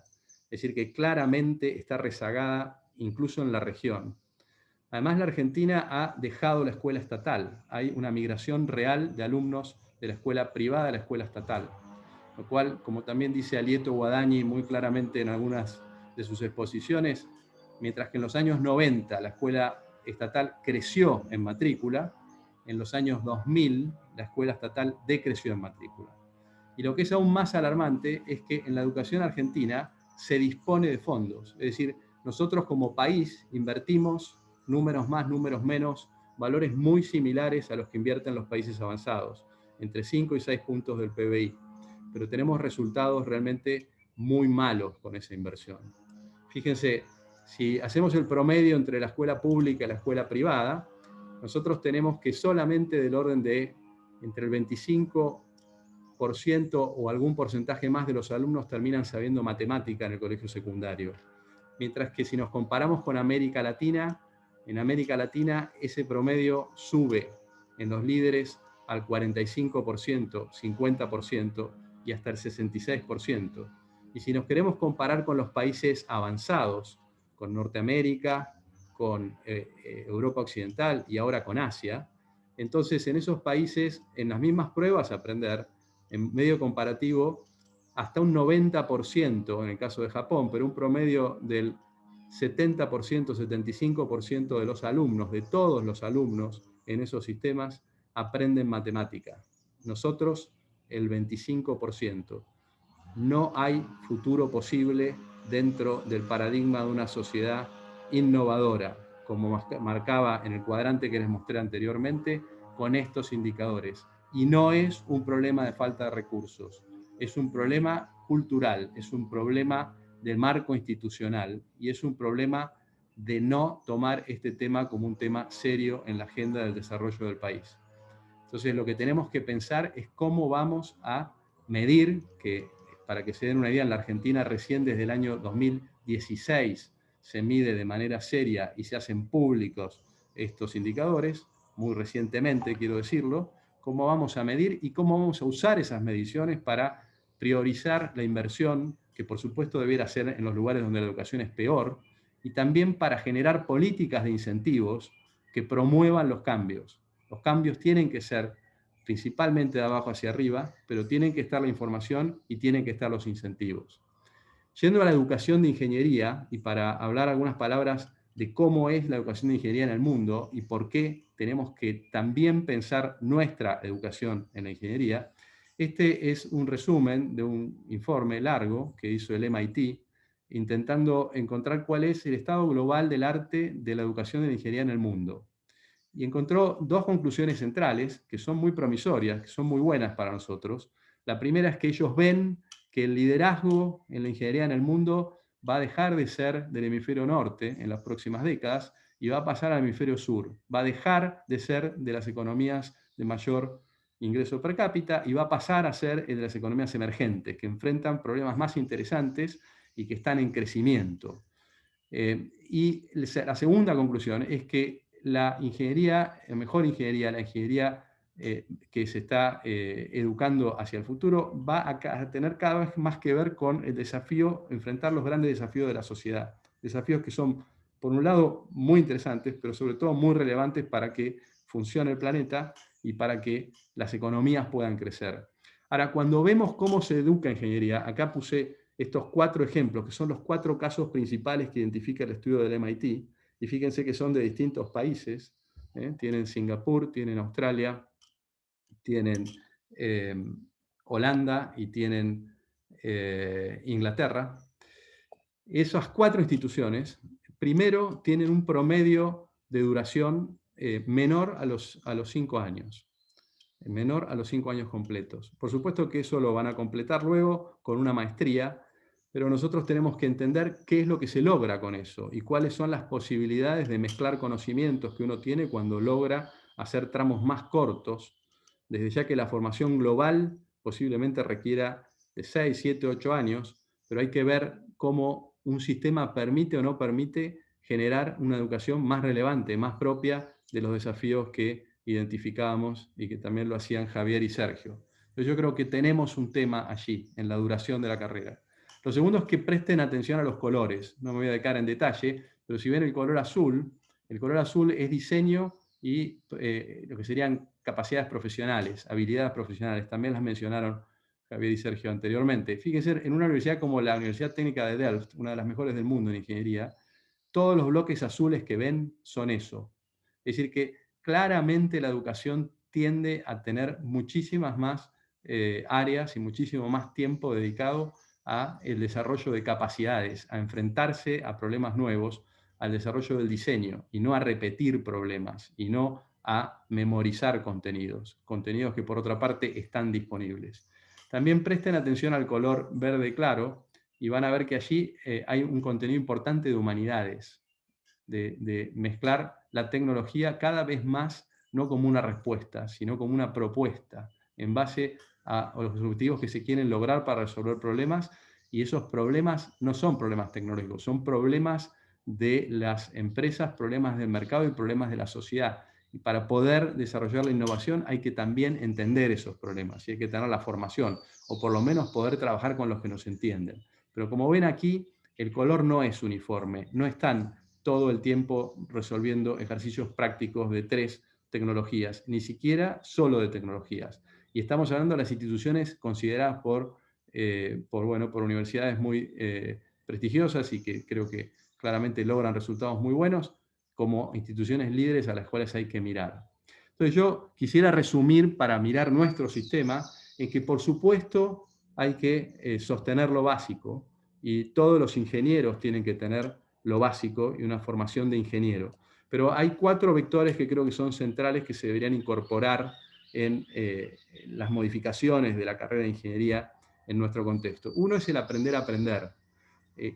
Es decir, que claramente está rezagada incluso en la región. Además, la Argentina ha dejado la escuela estatal. Hay una migración real de alumnos de la escuela privada a la escuela estatal. lo cual, como también dice Alieto Guadagni muy claramente en algunas de sus exposiciones, mientras que en los años 90 la escuela estatal creció en matrícula, en los años 2000 la escuela estatal decreció en matrícula. Y lo que es aún más alarmante es que en la educación argentina se dispone de fondos, es decir, nosotros como país invertimos números más, números menos, valores muy similares a los que invierten los países avanzados, entre 5 y 6 puntos del PBI, pero tenemos resultados realmente muy malos con esa inversión. Fíjense, si hacemos el promedio entre la escuela pública y la escuela privada, nosotros tenemos que solamente del orden de entre el 25% o algún porcentaje más de los alumnos terminan sabiendo matemática en el colegio secundario. Mientras que si nos comparamos con América Latina, en América Latina ese promedio sube en los líderes al 45%, 50% y hasta el 66%. Y si nos queremos comparar con los países avanzados, con Norteamérica, con Europa Occidental y ahora con Asia, entonces en esos países, en las mismas pruebas a aprender, en medio comparativo, hasta un 90% en el caso de Japón, pero un promedio del 70%, 75% de los alumnos, de todos los alumnos en esos sistemas, aprenden matemática. Nosotros, el 25%. No hay futuro posible dentro del paradigma de una sociedad innovadora, como marcaba en el cuadrante que les mostré anteriormente, con estos indicadores. Y no es un problema de falta de recursos, es un problema cultural, es un problema de marco institucional y es un problema de no tomar este tema como un tema serio en la agenda del desarrollo del país. Entonces lo que tenemos que pensar es cómo vamos a medir, que para que se den una idea, en la Argentina recién desde el año 2016 se mide de manera seria y se hacen públicos estos indicadores, muy recientemente quiero decirlo, cómo vamos a medir y cómo vamos a usar esas mediciones para priorizar la inversión, que por supuesto debiera ser en los lugares donde la educación es peor, y también para generar políticas de incentivos que promuevan los cambios. Los cambios tienen que ser principalmente de abajo hacia arriba, pero tienen que estar la información y tienen que estar los incentivos. Yendo a la educación de ingeniería, y para hablar algunas palabras de cómo es la educación de ingeniería en el mundo y por qué tenemos que también pensar nuestra educación en la ingeniería, este es un resumen de un informe largo que hizo el MIT, intentando encontrar cuál es el estado global del arte de la educación de la ingeniería en el mundo. Y encontró dos conclusiones centrales que son muy promisorias, que son muy buenas para nosotros. La primera es que ellos ven que el liderazgo en la ingeniería en el mundo va a dejar de ser del hemisferio norte en las próximas décadas y va a pasar al hemisferio sur. Va a dejar de ser de las economías de mayor ingreso per cápita y va a pasar a ser el de las economías emergentes, que enfrentan problemas más interesantes y que están en crecimiento. Y la segunda conclusión es que la ingeniería, la mejor ingeniería, la ingeniería que se está educando hacia el futuro, va a tener cada vez más que ver con el desafío, enfrentar los grandes desafíos de la sociedad. Desafíos que son, por un lado, muy interesantes, pero sobre todo muy relevantes para que funcione el planeta y para que las economías puedan crecer. Ahora, cuando vemos cómo se educa ingeniería, acá puse estos 4 ejemplos, que son los 4 casos principales que identifica el estudio del MIT, y fíjense que son de distintos países, tienen Singapur, tienen Australia, tienen Holanda y tienen Inglaterra. Esas 4 instituciones, primero, tienen un promedio de duración menor a los 5 años. Menor a los 5 años completos. Por supuesto que eso lo van a completar luego con una maestría, pero nosotros tenemos que entender qué es lo que se logra con eso y cuáles son las posibilidades de mezclar conocimientos que uno tiene cuando logra hacer tramos más cortos, desde ya que la formación global posiblemente requiera de 6, 7, 8 años, pero hay que ver cómo un sistema permite o no permite generar una educación más relevante, más propia de los desafíos que identificábamos y que también lo hacían Javier y Sergio. Entonces yo creo que tenemos un tema allí, en la duración de la carrera. Lo segundo es que presten atención a los colores. No me voy a dedicar en detalle, pero si ven el color azul es diseño y lo que serían capacidades profesionales, habilidades profesionales. También las mencionaron Javier y Sergio anteriormente. Fíjense, en una universidad como la Universidad Técnica de Delft, una de las mejores del mundo en ingeniería, todos los bloques azules que ven son eso. Es decir, que claramente la educación tiende a tener muchísimas más áreas y muchísimo más tiempo dedicado a el desarrollo de capacidades, a enfrentarse a problemas nuevos, al desarrollo del diseño, y no a repetir problemas, y no a memorizar contenidos que por otra parte están disponibles. También presten atención al color verde claro, y van a ver que allí hay un contenido importante de humanidades, de mezclar la tecnología cada vez más, no como una respuesta, sino como una propuesta, en base a los objetivos que se quieren lograr para resolver problemas, y esos problemas no son problemas tecnológicos, son problemas de las empresas, problemas del mercado y problemas de la sociedad. Y para poder desarrollar la innovación hay que también entender esos problemas, y hay que tener la formación, o por lo menos poder trabajar con los que nos entienden. Pero como ven aquí, el color no es uniforme, no están todo el tiempo resolviendo ejercicios prácticos de 3 tecnologías, ni siquiera solo de tecnologías. Y estamos hablando de las instituciones consideradas por universidades muy prestigiosas y que creo que claramente logran resultados muy buenos, como instituciones líderes a las cuales hay que mirar. Entonces yo quisiera resumir, para mirar nuestro sistema, en que por supuesto hay que sostener lo básico, y todos los ingenieros tienen que tener lo básico y una formación de ingeniero. Pero hay 4 vectores que creo que son centrales, que se deberían incorporar en las modificaciones de la carrera de ingeniería en nuestro contexto. Uno es el aprender a aprender.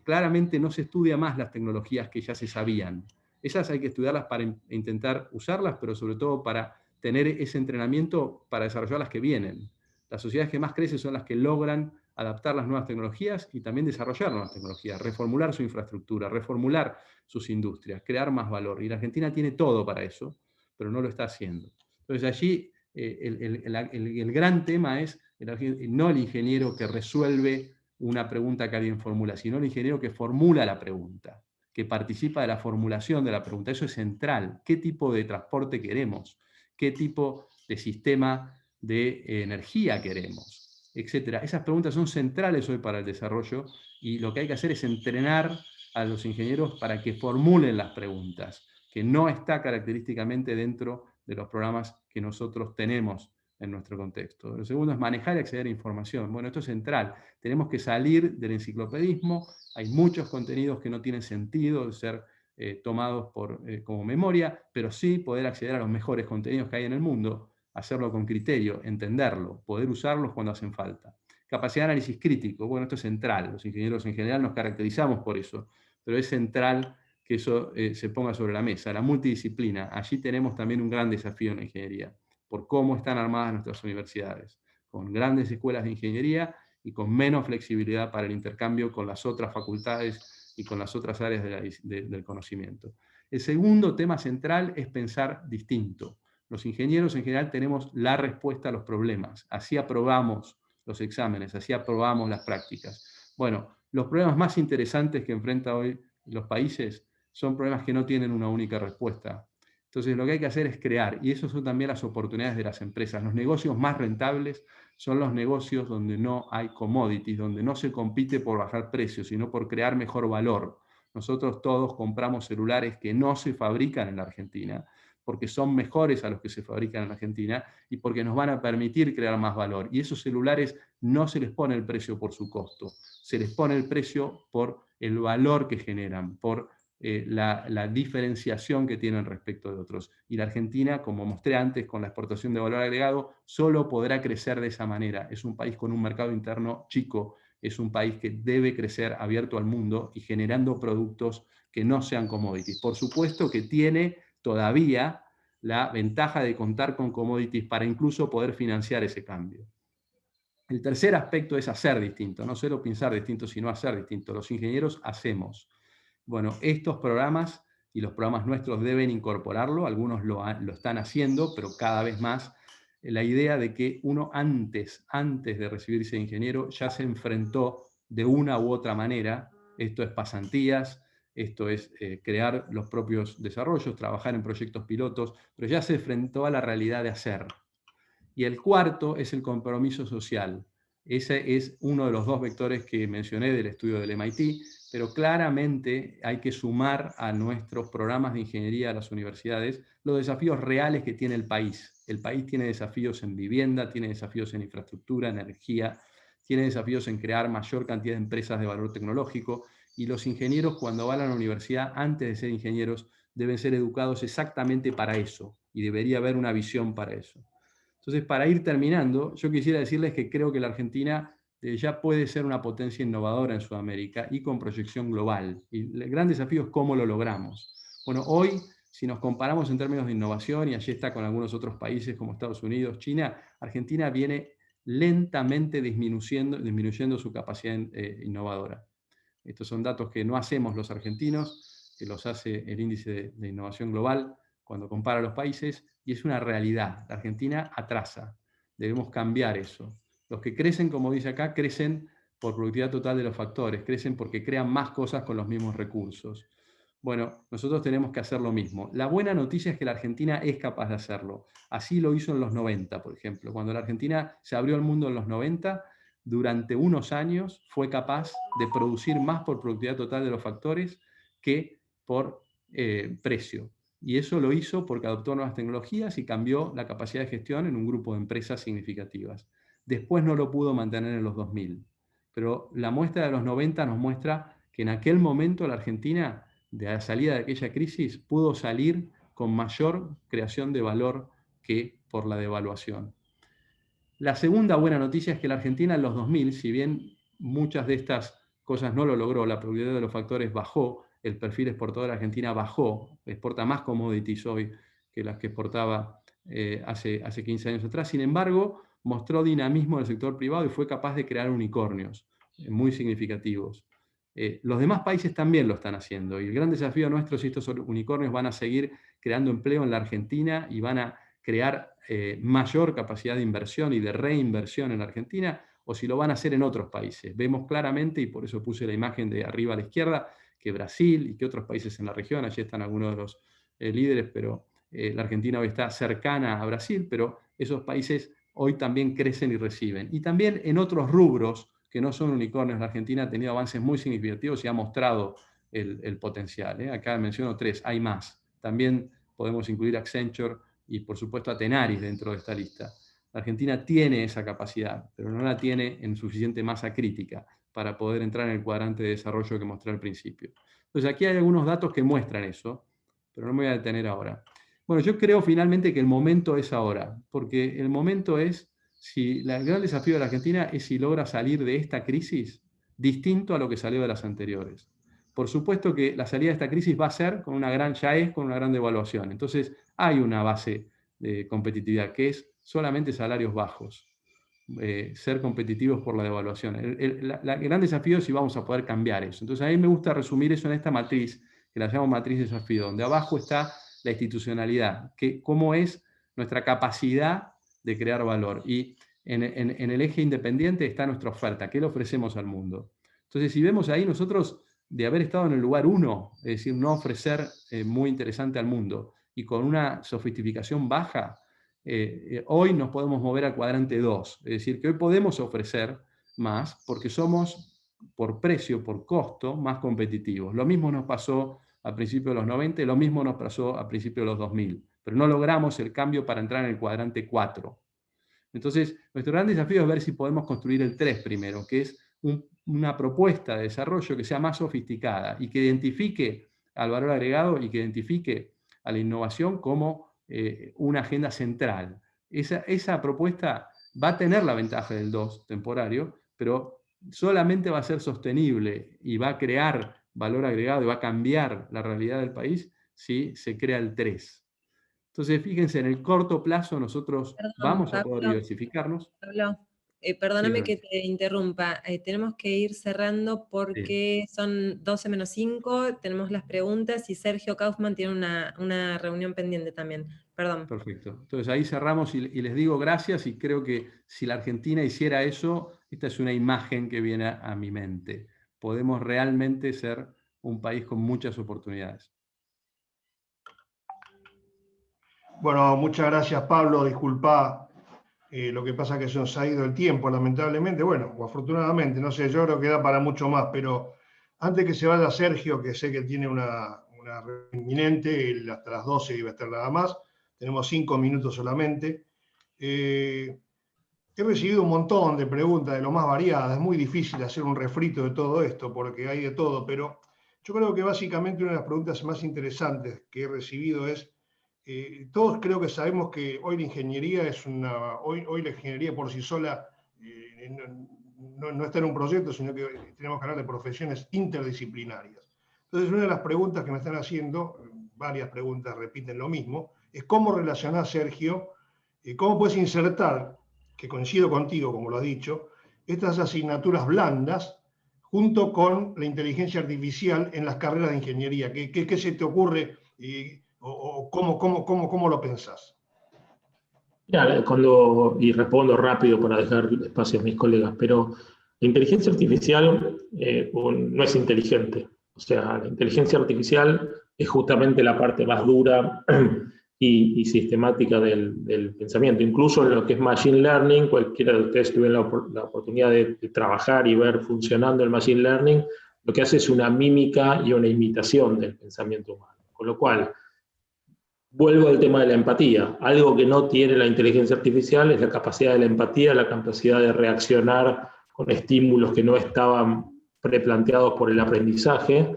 Claramente no se estudia más las tecnologías que ya se sabían. Esas hay que estudiarlas para intentar usarlas, pero sobre todo para tener ese entrenamiento para desarrollar las que vienen. Las sociedades que más crecen son las que logran adaptar las nuevas tecnologías y también desarrollar nuevas tecnologías, reformular su infraestructura, reformular sus industrias, crear más valor. Y la Argentina tiene todo para eso, pero no lo está haciendo. Entonces allí el gran tema es no el ingeniero que resuelve una pregunta que alguien formula, sino el ingeniero que formula la pregunta, que participa de la formulación de la pregunta. Eso es central. ¿Qué tipo de transporte queremos? ¿Qué tipo de sistema de energía queremos? Etcétera. Esas preguntas son centrales hoy para el desarrollo, y lo que hay que hacer es entrenar a los ingenieros para que formulen las preguntas, que no está característicamente dentro de los programas que nosotros tenemos en nuestro contexto. Lo segundo es manejar y acceder a información. Bueno, esto es central. Tenemos que salir del enciclopedismo. Hay muchos contenidos que no tienen sentido de ser tomados como memoria, pero sí poder acceder a los mejores contenidos que hay en el mundo, hacerlo con criterio, entenderlo, poder usarlos cuando hacen falta. Capacidad de análisis crítico. Bueno, esto es central. Los ingenieros en general nos caracterizamos por eso, pero es central que eso se ponga sobre la mesa. La multidisciplina. Allí tenemos también un gran desafío en la ingeniería, por cómo están armadas nuestras universidades, con grandes escuelas de ingeniería y con menos flexibilidad para el intercambio con las otras facultades y con las otras áreas del conocimiento. El segundo tema central es pensar distinto. Los ingenieros en general tenemos la respuesta a los problemas. Así aprobamos los exámenes, así aprobamos las prácticas. Bueno, los problemas más interesantes que enfrentan hoy los países son problemas que no tienen una única respuesta. Entonces lo que hay que hacer es crear, y eso son también las oportunidades de las empresas. Los negocios más rentables son los negocios donde no hay commodities, donde no se compite por bajar precios, sino por crear mejor valor. Nosotros todos compramos celulares que no se fabrican en la Argentina, porque son mejores a los que se fabrican en la Argentina y porque nos van a permitir crear más valor. Y esos celulares no se les pone el precio por su costo, se les pone el precio por el valor que generan, por la diferenciación que tienen respecto de otros. Y la Argentina, como mostré antes, con la exportación de valor agregado, solo podrá crecer de esa manera. Es un país con un mercado interno chico, es un país que debe crecer abierto al mundo y generando productos que no sean commodities. Por supuesto que tiene todavía la ventaja de contar con commodities para incluso poder financiar ese cambio. El tercer aspecto es hacer distinto, no solo pensar distinto, sino hacer distinto. Los ingenieros hacemos. Bueno, estos programas y los programas nuestros deben incorporarlo, algunos lo están haciendo, pero cada vez más, la idea de que uno antes de recibirse de ingeniero ya se enfrentó de una u otra manera, esto es pasantías, esto es crear los propios desarrollos, trabajar en proyectos pilotos, pero ya se enfrentó a la realidad de hacer. Y el cuarto es el compromiso social. Ese es uno de los dos vectores que mencioné del estudio del MIT, pero claramente hay que sumar a nuestros programas de ingeniería a las universidades los desafíos reales que tiene el país. El país tiene desafíos en vivienda, tiene desafíos en infraestructura, energía, tiene desafíos en crear mayor cantidad de empresas de valor tecnológico, y los ingenieros, cuando van a la universidad, antes de ser ingenieros, deben ser educados exactamente para eso, y debería haber una visión para eso. Entonces, para ir terminando, yo quisiera decirles que creo que la Argentina ya puede ser una potencia innovadora en Sudamérica y con proyección global. Y el gran desafío es cómo lo logramos. Bueno, hoy, si nos comparamos en términos de innovación, y allí está con algunos otros países como Estados Unidos, China, Argentina viene lentamente disminuyendo su capacidad innovadora. Estos son datos que no hacemos los argentinos, que los hace el índice de innovación global cuando compara los países, y es una realidad. La Argentina atrasa. Debemos cambiar eso. Los que crecen, como dice acá, crecen por productividad total de los factores, crecen porque crean más cosas con los mismos recursos. Bueno, nosotros tenemos que hacer lo mismo. La buena noticia es que la Argentina es capaz de hacerlo. Así lo hizo en los 90, por ejemplo. Cuando la Argentina se abrió al mundo en los 90, durante unos años fue capaz de producir más por productividad total de los factores que por precio. Y eso lo hizo porque adoptó nuevas tecnologías y cambió la capacidad de gestión en un grupo de empresas significativas. Después no lo pudo mantener en los 2000. Pero la muestra de los 90 nos muestra que en aquel momento la Argentina, de la salida de aquella crisis, pudo salir con mayor creación de valor que por la devaluación. La segunda buena noticia es que la Argentina en los 2000, si bien muchas de estas cosas no lo logró, la productividad de los factores bajó, el perfil exportador de Argentina bajó, exporta más commodities hoy que las que exportaba hace 15 años atrás. Sin embargo, mostró dinamismo en el sector privado y fue capaz de crear unicornios muy significativos. Los demás países también lo están haciendo, y el gran desafío nuestro es si estos unicornios van a seguir creando empleo en la Argentina y van a crear mayor capacidad de inversión y de reinversión en la Argentina, o si lo van a hacer en otros países. Vemos claramente, y por eso puse la imagen de arriba a la izquierda, que Brasil y que otros países en la región, allí están algunos de los líderes, pero la Argentina hoy está cercana a Brasil, pero esos países hoy también crecen y reciben. Y también en otros rubros que no son unicornios, la Argentina ha tenido avances muy significativos y ha mostrado el potencial. Acá menciono 3, hay más. También podemos incluir Accenture y por supuesto a Tenaris dentro de esta lista. La Argentina tiene esa capacidad, pero no la tiene en suficiente masa crítica para poder entrar en el cuadrante de desarrollo que mostré al principio. Entonces aquí hay algunos datos que muestran eso, pero no me voy a detener ahora. Bueno, yo creo finalmente que el momento es ahora, porque el momento es, si el gran desafío de la Argentina es si logra salir de esta crisis distinto a lo que salió de las anteriores. Por supuesto que la salida de esta crisis va a ser con una gran devaluación. Entonces hay una base de competitividad que es solamente salarios bajos. Ser competitivos por la devaluación. El gran desafío es si vamos a poder cambiar eso. Entonces a mí me gusta resumir eso en esta matriz, que la llamo matriz desafío, donde abajo está la institucionalidad, cómo es nuestra capacidad de crear valor. Y en el eje independiente está nuestra oferta, qué le ofrecemos al mundo. Entonces, si vemos ahí, nosotros, de haber estado en el lugar 1, es decir, no ofrecer muy interesante al mundo, y con una sofisticación baja, hoy nos podemos mover al cuadrante 2. Es decir, que hoy podemos ofrecer más porque somos, por precio, por costo, más competitivos. Lo mismo nos pasó a principios de los 90, lo mismo nos pasó a principios de los 2000, pero no logramos el cambio para entrar en el cuadrante 4. Entonces, nuestro gran desafío es ver si podemos construir el 3 primero, que es una propuesta de desarrollo que sea más sofisticada y que identifique al valor agregado y que identifique a la innovación como una agenda central. Esa propuesta va a tener la ventaja del 2 temporario, pero solamente va a ser sostenible y va a crear valor agregado y va a cambiar la realidad del país si se crea el 3. Entonces, fíjense, en el corto plazo nosotros vamos a poder diversificarnos. Pablo, perdóname que te interrumpa. Tenemos que ir cerrando porque son 12 menos 5, tenemos las preguntas y Sergio Kaufman tiene una reunión pendiente también. Perdón. Perfecto. Entonces ahí cerramos y les digo gracias, y creo que si la Argentina hiciera eso, esta es una imagen que viene a mi mente. Podemos realmente ser un país con muchas oportunidades. Bueno, muchas gracias, Pablo. Disculpa Lo que pasa es que se nos ha ido el tiempo, lamentablemente, bueno, o afortunadamente, no sé, yo creo que da para mucho más, pero antes que se vaya Sergio, que sé que tiene una reunión inminente, él hasta las 12 iba a estar nada más, tenemos 5 minutos solamente. He recibido un montón de preguntas de lo más variadas, es muy difícil hacer un refrito de todo esto, porque hay de todo, pero yo creo que básicamente una de las preguntas más interesantes que he recibido es, todos creo que sabemos que hoy la ingeniería hoy la ingeniería por sí sola no está en un proyecto, sino que tenemos que hablar de profesiones interdisciplinarias. Entonces, una de las preguntas que me están haciendo, varias preguntas repiten lo mismo, es cómo relacionar, Sergio, cómo puedes insertar, que coincido contigo, como lo has dicho, estas asignaturas blandas junto con la inteligencia artificial en las carreras de ingeniería. ¿Qué se te ocurre o cómo lo pensás? Mira, y respondo rápido para dejar espacio a mis colegas, pero la inteligencia artificial no es inteligente. O sea, la inteligencia artificial es justamente la parte más dura y sistemática del pensamiento. Incluso en lo que es Machine Learning, cualquiera de ustedes tuvo la oportunidad de trabajar y ver funcionando el Machine Learning, lo que hace es una mímica y una imitación del pensamiento humano. Con lo cual, vuelvo al tema de la empatía. Algo que no tiene la inteligencia artificial es la capacidad de la empatía, la capacidad de reaccionar con estímulos que no estaban preplanteados por el aprendizaje,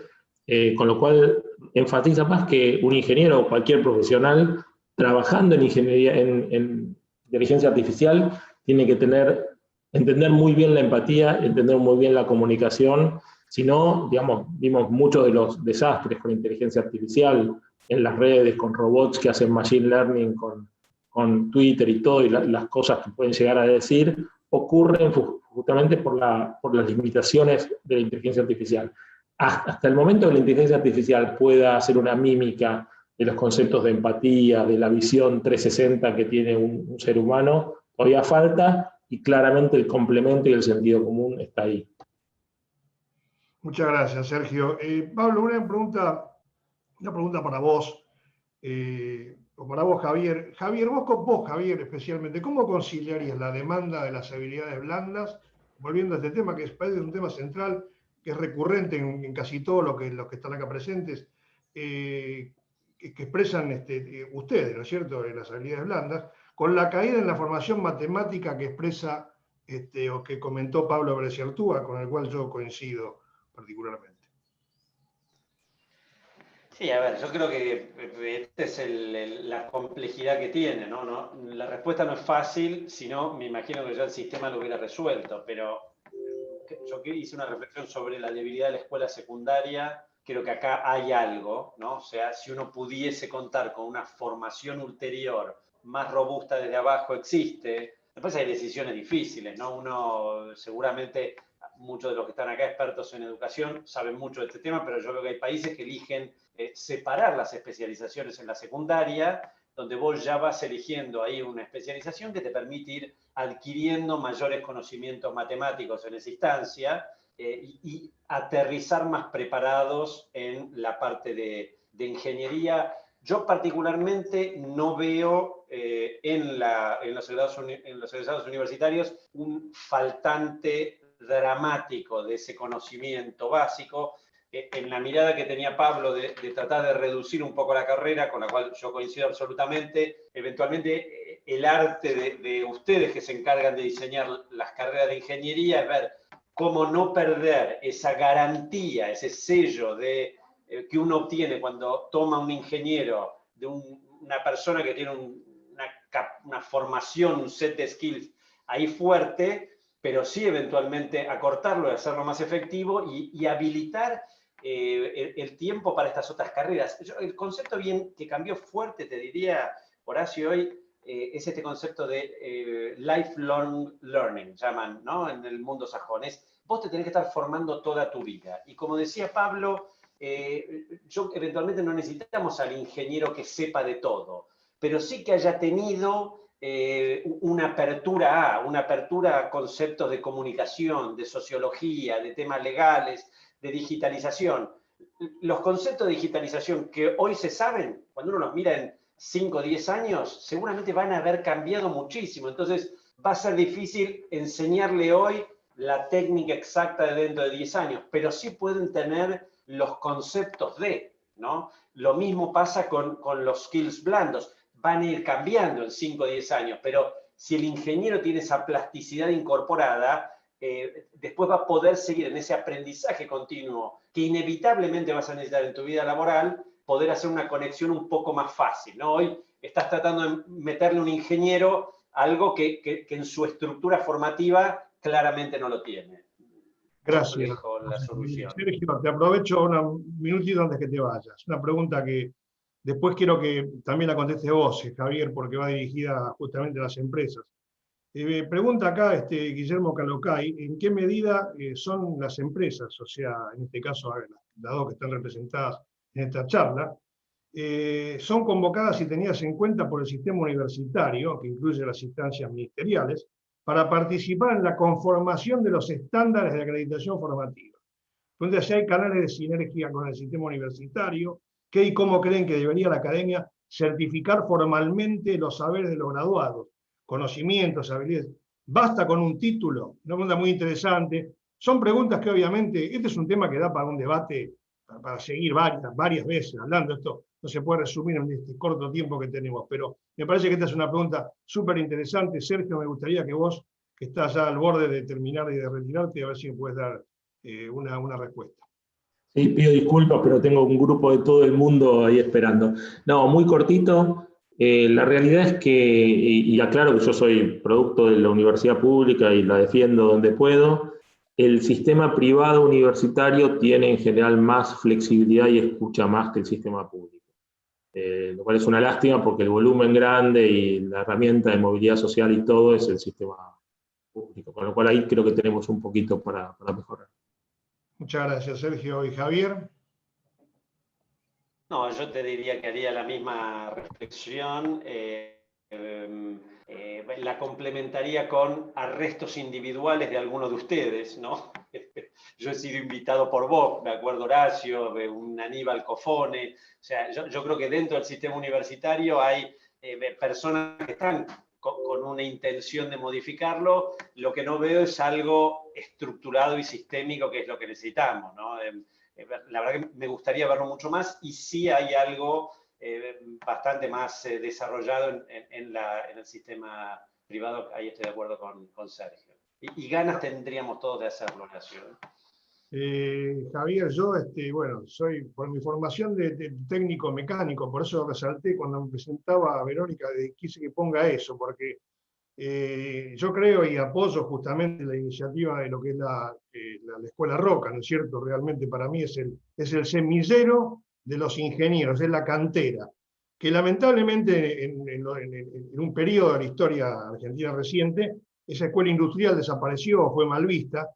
con lo cual enfatiza más que un ingeniero o cualquier profesional trabajando en ingeniería, en inteligencia artificial, tiene que entender muy bien la empatía, entender muy bien la comunicación. Si no, digamos, vimos muchos de los desastres con inteligencia artificial en las redes, con robots que hacen machine learning, con Twitter y todo, y las cosas que pueden llegar a decir, ocurren justamente por las limitaciones de la inteligencia artificial. Hasta el momento que la inteligencia artificial pueda hacer una mímica de los conceptos de empatía, de la visión 360 que tiene un ser humano, todavía falta, y claramente el complemento y el sentido común está ahí. Muchas gracias, Sergio. Pablo, una pregunta para vos, o para vos, Javier. Javier, especialmente, ¿cómo conciliarías la demanda de las habilidades blandas, volviendo a este tema, que es un tema central, que es recurrente en casi todos los que están acá presentes, que expresan ustedes, ¿no es cierto?, las habilidades blandas, con la caída en la formación matemática que expresa o que comentó Pablo Brecciartúa, con el cual yo coincido particularmente? Sí, a ver, yo creo que esta es la complejidad que tiene, ¿no? La respuesta no es fácil, sino me imagino que ya el sistema lo hubiera resuelto, pero yo hice una reflexión sobre la debilidad de la escuela secundaria. Creo que acá hay algo, ¿no? O sea, si uno pudiese contar con una formación ulterior más robusta desde abajo, existe. Después hay decisiones difíciles, ¿no? Uno seguramente, muchos de los que están acá expertos en educación saben mucho de este tema, pero yo veo que hay países que eligen separar las especializaciones en la secundaria, donde vos ya vas eligiendo ahí una especialización que te permite ir adquiriendo mayores conocimientos matemáticos en esa instancia y aterrizar más preparados en la parte de ingeniería. Yo particularmente no veo en los egresados universitarios un faltante dramático de ese conocimiento básico. En la mirada que tenía Pablo de tratar de reducir un poco la carrera, con la cual yo coincido absolutamente, eventualmente el arte de ustedes que se encargan de diseñar las carreras de ingeniería es ver cómo no perder esa garantía, ese sello que uno obtiene cuando toma un ingeniero, de una persona que tiene una formación, un set de skills ahí fuerte, pero sí eventualmente acortarlo y hacerlo más efectivo y habilitar el tiempo para estas otras carreras. El concepto bien que cambió fuerte, te diría, Horacio, hoy, es este concepto de lifelong learning, llaman, ¿no?, en el mundo sajón. Vos te tenés que estar formando toda tu vida. Y como decía Pablo, eventualmente no necesitamos al ingeniero que sepa de todo, pero sí que haya tenido una apertura a conceptos de comunicación, de sociología, de temas legales, de digitalización. Los conceptos de digitalización que hoy se saben, cuando uno los mira en 5 o 10 años, seguramente van a haber cambiado muchísimo. Entonces, va a ser difícil enseñarle hoy la técnica exacta de dentro de 10 años, pero sí pueden tener los conceptos de, ¿no? Lo mismo pasa con los skills blandos, van a ir cambiando en 5 o 10 años, pero si el ingeniero tiene esa plasticidad incorporada, después va a poder seguir en ese aprendizaje continuo que inevitablemente vas a necesitar en tu vida laboral, poder hacer una conexión un poco más fácil, ¿no? Hoy estás tratando de meterle a un ingeniero algo que en su estructura formativa claramente no lo tiene. Gracias. Complejo la solución. Sergio, te aprovecho un minutito antes que te vayas. Una pregunta que después quiero que también la conteste vos, Javier, porque va dirigida justamente a las empresas. Pregunta acá Guillermo Calocay, ¿en qué medida son las empresas, o sea, en este caso las dos que están representadas en esta charla, son convocadas y tenidas en cuenta por el sistema universitario, que incluye las instancias ministeriales, para participar en la conformación de los estándares de acreditación formativa? Entonces, si hay canales de sinergia con el sistema universitario, ¿qué y cómo creen que debería la academia certificar formalmente los saberes de los graduados? Conocimientos, habilidades. ¿Basta con un título? Una pregunta muy interesante. Son preguntas que obviamente, este es un tema que da para un debate, para seguir varias veces hablando. Esto no se puede resumir en este corto tiempo que tenemos, pero me parece que esta es una pregunta súper interesante. Sergio, me gustaría que vos, que estás ya al borde de terminar y de retirarte, a ver si me puedes dar una respuesta. Sí, pido disculpas, pero tengo un grupo de todo el mundo ahí esperando. No, muy cortito. La realidad es que, y aclaro que yo soy producto de la universidad pública y la defiendo donde puedo, el sistema privado universitario tiene en general más flexibilidad y escucha más que el sistema público. Lo cual es una lástima porque el volumen grande y la herramienta de movilidad social y todo es el sistema público, con lo cual ahí creo que tenemos un poquito para mejorar. Muchas gracias, Sergio. ¿Y Javier? No, yo te diría que haría la misma reflexión. La complementaría con arrestos individuales de alguno de ustedes, ¿no? Yo he sido invitado por vos, me acuerdo Horacio, un Aníbal Cofone. O sea, yo creo que dentro del sistema universitario hay personas que están con una intención de modificarlo. Lo que no veo es algo estructurado y sistémico, que es lo que necesitamos, ¿no? La verdad que me gustaría verlo mucho más, y sí hay algo bastante más desarrollado en el sistema privado. Ahí estoy de acuerdo con Sergio. Y ganas tendríamos todos de hacerlo, Horacio. Javier, yo, bueno, soy por mi formación de técnico mecánico, por eso resalté cuando me presentaba a Verónica, quise que ponga eso, porque yo creo y apoyo justamente la iniciativa de lo que es la Escuela Roca, ¿no es cierto? Realmente para mí es el semillero de los ingenieros, es la cantera, que lamentablemente en un periodo de la historia argentina reciente, esa escuela industrial desapareció, fue mal vista,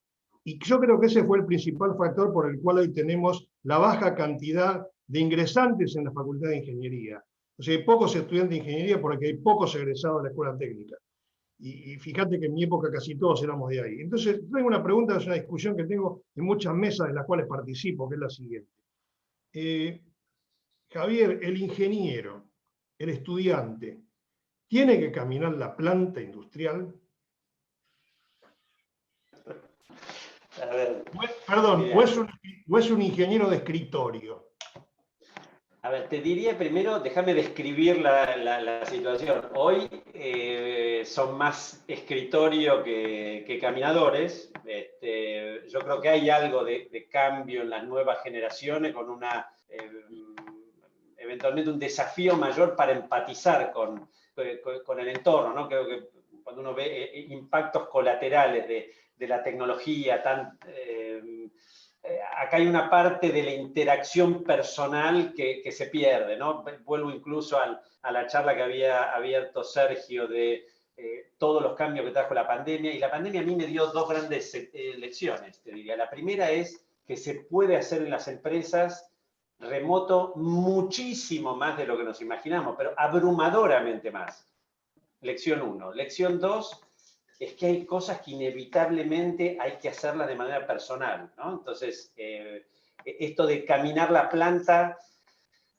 y yo creo que ese fue el principal factor por el cual hoy tenemos la baja cantidad de ingresantes en la Facultad de Ingeniería. O sea, hay pocos estudiantes de ingeniería porque hay pocos egresados de la escuela técnica. Y fíjate que en mi época casi todos éramos de ahí. Entonces, tengo una pregunta, es una discusión que tengo en muchas mesas en las cuales participo, que es la siguiente. Javier, el ingeniero, el estudiante, ¿tiene que caminar la planta industrial? A ver, Perdón, ¿o es un ingeniero de escritorio? A ver, te diría primero, déjame describir la situación. Hoy son más escritorio que caminadores. Yo creo que hay algo de cambio en las nuevas generaciones, con eventualmente un desafío mayor para empatizar con el entorno, ¿no? Creo que cuando uno ve impactos colaterales de la tecnología, acá hay una parte de la interacción personal que se pierde, ¿no? Vuelvo incluso a la charla que había abierto Sergio de todos los cambios que trajo la pandemia, y la pandemia a mí me dio dos grandes lecciones, te diría. La primera es que se puede hacer en las empresas remoto muchísimo más de lo que nos imaginamos, pero abrumadoramente más. Lección 1. Lección 2, es que hay cosas que inevitablemente hay que hacerlas de manera personal, ¿no? Entonces, esto de caminar la planta,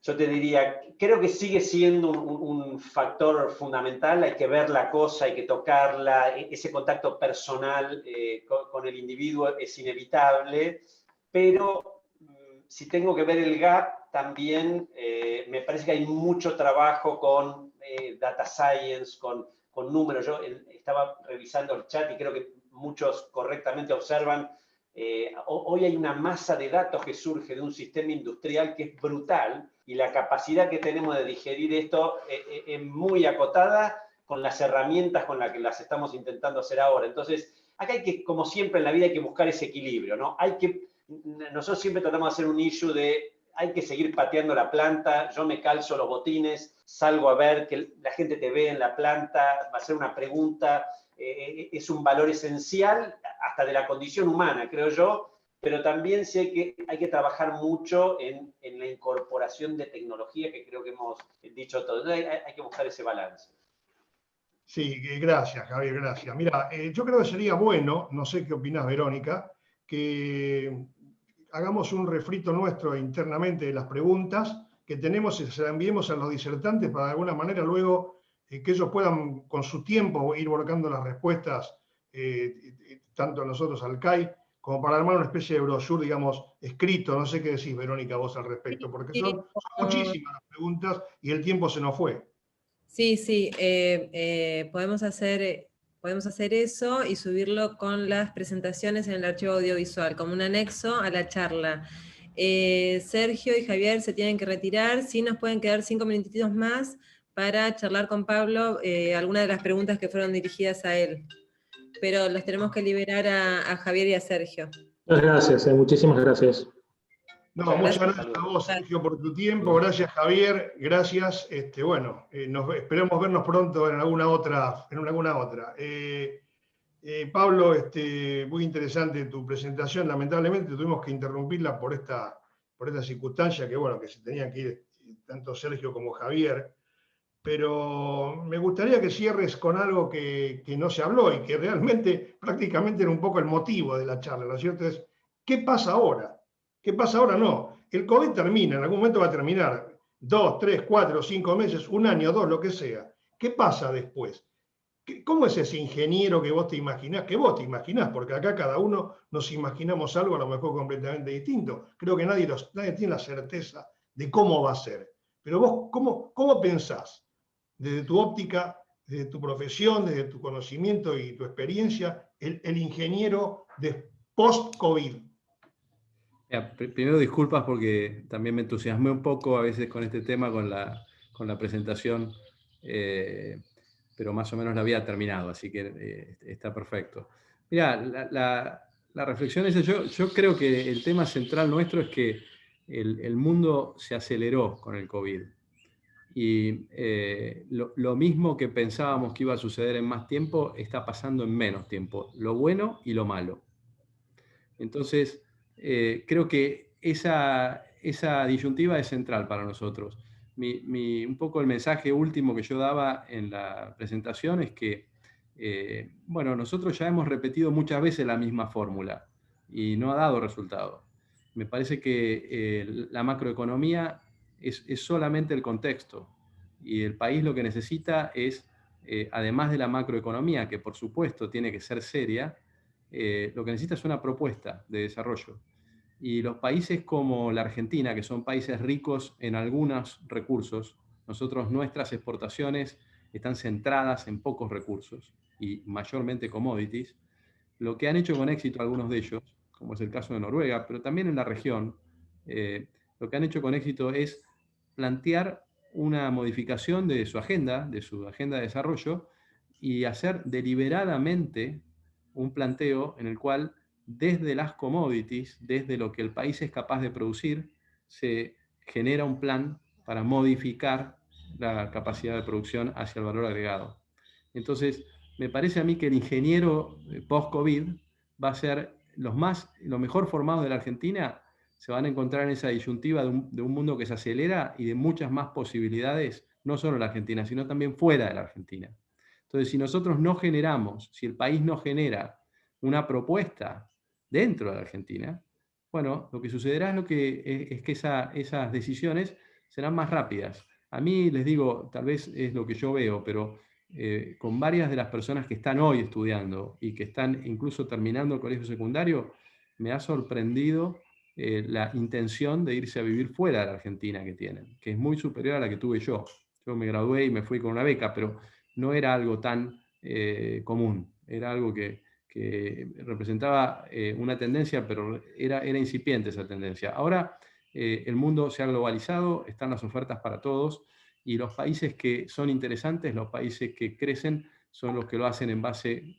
yo te diría, creo que sigue siendo un factor fundamental, hay que ver la cosa, hay que tocarla, ese contacto personal con el individuo es inevitable, pero si tengo que ver el gap, también me parece que hay mucho trabajo con data science, con números. Yo estaba revisando el chat y creo que muchos correctamente observan, hoy hay una masa de datos que surge de un sistema industrial que es brutal, y la capacidad que tenemos de digerir esto es muy acotada con las herramientas con las que las estamos intentando hacer ahora. Entonces, acá hay que, como siempre en la vida, hay que buscar ese equilibrio, ¿no? Nosotros siempre tratamos de hacer un issue de hay que seguir pateando la planta, yo me calzo los botines, salgo a ver que la gente te ve en la planta, va a hacer una pregunta, es un valor esencial hasta de la condición humana, creo yo, pero también sí hay que trabajar mucho en la incorporación de tecnología, que creo que hemos dicho todos. Hay que buscar ese balance. Sí, gracias, Javier, gracias. Mira, yo creo que sería bueno, no sé qué opinás, Verónica, que hagamos un refrito nuestro internamente de las preguntas que tenemos y se las enviemos a los disertantes para de alguna manera luego que ellos puedan con su tiempo ir volcando las respuestas, tanto a nosotros al CAI, como para armar una especie de brochure, digamos, escrito. No sé qué decís, Verónica, vos al respecto, porque son muchísimas las preguntas y el tiempo se nos fue. Sí, sí, podemos hacer eso y subirlo con las presentaciones en el archivo audiovisual, como un anexo a la charla. Sergio y Javier se tienen que retirar, sí nos pueden quedar 5 minutitos más para charlar con Pablo algunas de las preguntas que fueron dirigidas a él. Pero los tenemos que liberar a Javier y a Sergio. Muchas gracias, muchísimas gracias. No, muchas gracias a vos, Sergio, por tu tiempo. Gracias, Javier. Gracias. Bueno, esperemos vernos pronto en alguna otra. Pablo, muy interesante tu presentación. Lamentablemente tuvimos que interrumpirla por esta circunstancia, que bueno, que se tenían que ir tanto Sergio como Javier. Pero me gustaría que cierres con algo que no se habló y que realmente prácticamente era un poco el motivo de la charla, ¿no es cierto? Es, ¿qué pasa ahora? ¿Qué pasa ahora? No. El COVID termina, en algún momento va a terminar. 2, 3, 4, 5 meses, un año, 2, lo que sea. ¿Qué pasa después? ¿Cómo es ese ingeniero que vos te imaginás? Que vos te imaginás, porque acá cada uno nos imaginamos algo a lo mejor completamente distinto. Creo que nadie tiene la certeza de cómo va a ser. Pero vos, ¿cómo pensás? Desde tu óptica, desde tu profesión, desde tu conocimiento y tu experiencia, el ingeniero de post-COVID. Primero disculpas porque también me entusiasmé un poco a veces con este tema, con la presentación, pero más o menos la había terminado, así que está perfecto. Mira, la reflexión es, yo creo que el tema central nuestro es que el mundo se aceleró con el COVID. Y lo mismo que pensábamos que iba a suceder en más tiempo, está pasando en menos tiempo, lo bueno y lo malo. Entonces, creo que esa disyuntiva es central para nosotros. Un poco el mensaje último que yo daba en la presentación es que, bueno, nosotros ya hemos repetido muchas veces la misma fórmula y no ha dado resultado. Me parece que la macroeconomía es solamente el contexto, y el país lo que necesita es, además de la macroeconomía, que por supuesto tiene que ser seria, lo que necesita es una propuesta de desarrollo. Y los países como la Argentina, que son países ricos en algunos recursos, nuestras exportaciones están centradas en pocos recursos y mayormente commodities. Lo que han hecho con éxito algunos de ellos, como es el caso de Noruega, pero también en la región, lo que han hecho con éxito es plantear una modificación de su agenda de desarrollo, y hacer deliberadamente un planteo en el cual desde las commodities, desde lo que el país es capaz de producir, se genera un plan para modificar la capacidad de producción hacia el valor agregado. Entonces, me parece a mí que el ingeniero post-COVID va a ser los mejor formados de la Argentina. Se van a encontrar en esa disyuntiva de un mundo que se acelera y de muchas más posibilidades, no solo en la Argentina, sino también fuera de la Argentina. Entonces, si nosotros no generamos, si el país no genera una propuesta dentro de la Argentina, bueno, lo que sucederá es que esas decisiones serán más rápidas. A mí les digo, tal vez es lo que yo veo, pero con varias de las personas que están hoy estudiando y que están incluso terminando el colegio secundario, me ha sorprendido la intención de irse a vivir fuera de la Argentina que tienen, que es muy superior a la que tuve yo. Yo me gradué y me fui con una beca, pero no era algo tan común, era algo que representaba una tendencia, pero era incipiente esa tendencia. Ahora el mundo se ha globalizado, están las ofertas para todos, y los países que son interesantes, los países que crecen, son los que lo hacen en base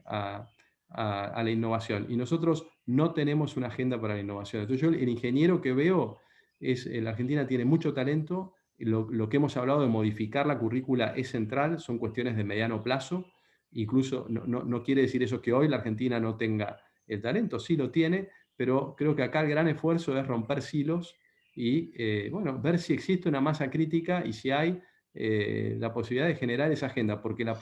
a la innovación. Y nosotros no tenemos una agenda para la innovación. Entonces yo el ingeniero que veo es, la Argentina tiene mucho talento, lo que hemos hablado de modificar la currícula es central, son cuestiones de mediano plazo, incluso no quiere decir eso que hoy la Argentina no tenga el talento, sí lo tiene, pero creo que acá el gran esfuerzo es romper silos y bueno, ver si existe una masa crítica y si hay la posibilidad de generar esa agenda, porque la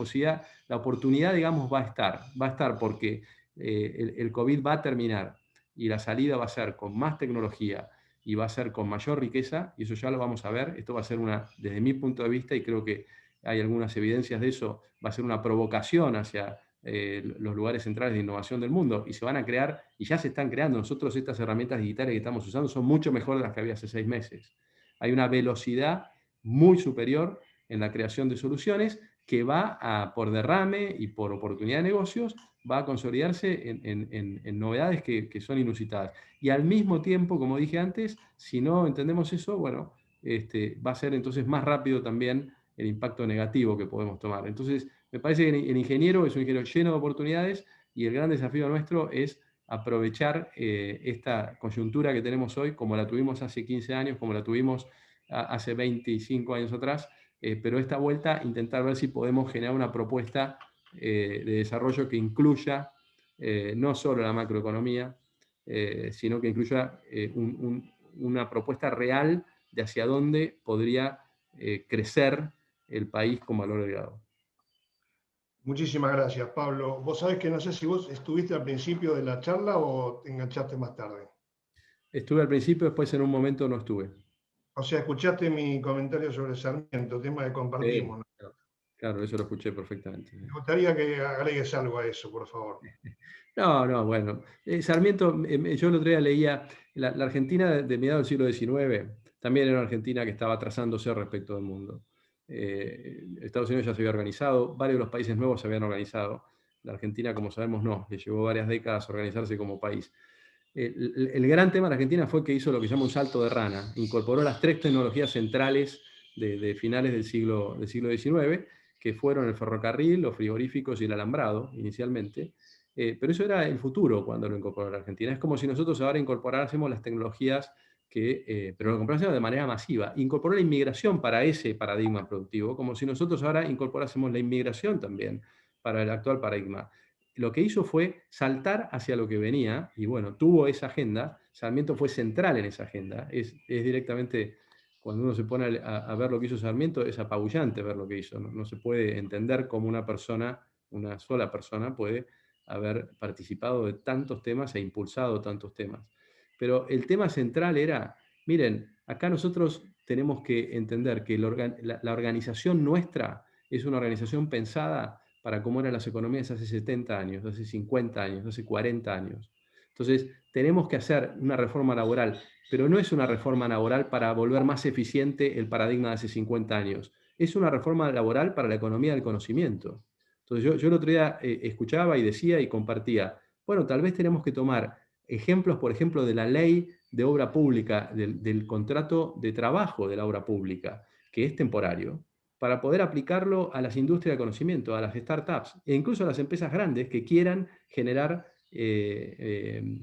oportunidad, digamos, va a estar porque el COVID va a terminar y la salida va a ser con más tecnología y va a ser con mayor riqueza, y eso ya lo vamos a ver. Esto va a ser desde mi punto de vista, y creo que hay algunas evidencias de eso, va a ser una provocación hacia los lugares centrales de innovación del mundo, y se van a crear, y ya se están creando. Nosotros estas herramientas digitales que estamos usando son mucho mejores de las que había hace 6 meses. Hay una velocidad muy superior en la creación de soluciones que va por derrame y por oportunidad de negocios, va a consolidarse en novedades que son inusitadas. Y al mismo tiempo, como dije antes, si no entendemos eso, bueno, va a ser entonces más rápido también el impacto negativo que podemos tomar. Entonces, me parece que el ingeniero es un ingeniero lleno de oportunidades, y el gran desafío nuestro es aprovechar esta coyuntura que tenemos hoy, como la tuvimos hace 15 años, como la tuvimos hace 25 años atrás, pero esta vuelta intentar ver si podemos generar una propuesta de desarrollo que incluya no solo la macroeconomía, sino que incluya una propuesta real de hacia dónde podría crecer el país con valor agregado. Muchísimas gracias, Pablo. Vos sabés que no sé si vos estuviste al principio de la charla o te enganchaste más tarde. Estuve al principio, después en un momento no estuve. O sea, escuchaste mi comentario sobre Sarmiento, tema que compartimos, ¿no? Claro, eso lo escuché perfectamente. Me gustaría que agregues algo a eso, por favor. No, bueno. Sarmiento, yo el otro día leía, la Argentina de mediados del siglo XIX también era una Argentina que estaba atrasándose respecto del mundo. Estados Unidos ya se había organizado, varios de los países nuevos se habían organizado. La Argentina, como sabemos, no, le llevó varias décadas organizarse como país. El gran tema de la Argentina fue que hizo lo que se llama un salto de rana, incorporó las 3 tecnologías centrales de finales del siglo XIX, que fueron el ferrocarril, los frigoríficos y el alambrado, inicialmente. Pero eso era el futuro cuando lo incorporó la Argentina. Es como si nosotros ahora incorporásemos las tecnologías pero lo incorporásemos de manera masiva. Incorporó la inmigración para ese paradigma productivo, como si nosotros ahora incorporásemos la inmigración también para el actual paradigma. Lo que hizo fue saltar hacia lo que venía, y bueno, tuvo esa agenda. Sarmiento fue central en esa agenda. Es directamente, cuando uno se pone a ver lo que hizo Sarmiento, es apabullante ver lo que hizo. No se puede entender cómo una persona, una sola persona, puede haber participado de tantos temas e impulsado tantos temas. Pero el tema central era, miren, acá nosotros tenemos que entender que la organización nuestra es una organización pensada para cómo eran las economías hace 70 años, hace 50 años, hace 40 años. Entonces, tenemos que hacer una reforma laboral, pero no es una reforma laboral para volver más eficiente el paradigma de hace 50 años. Es una reforma laboral para la economía del conocimiento. Entonces, yo el otro día escuchaba y decía y compartía, bueno, tal vez tenemos que tomar ejemplos, por ejemplo, de la ley de obra pública, del contrato de trabajo de la obra pública, que es temporario, para poder aplicarlo a las industrias de conocimiento, a las startups, e incluso a las empresas grandes que quieran generar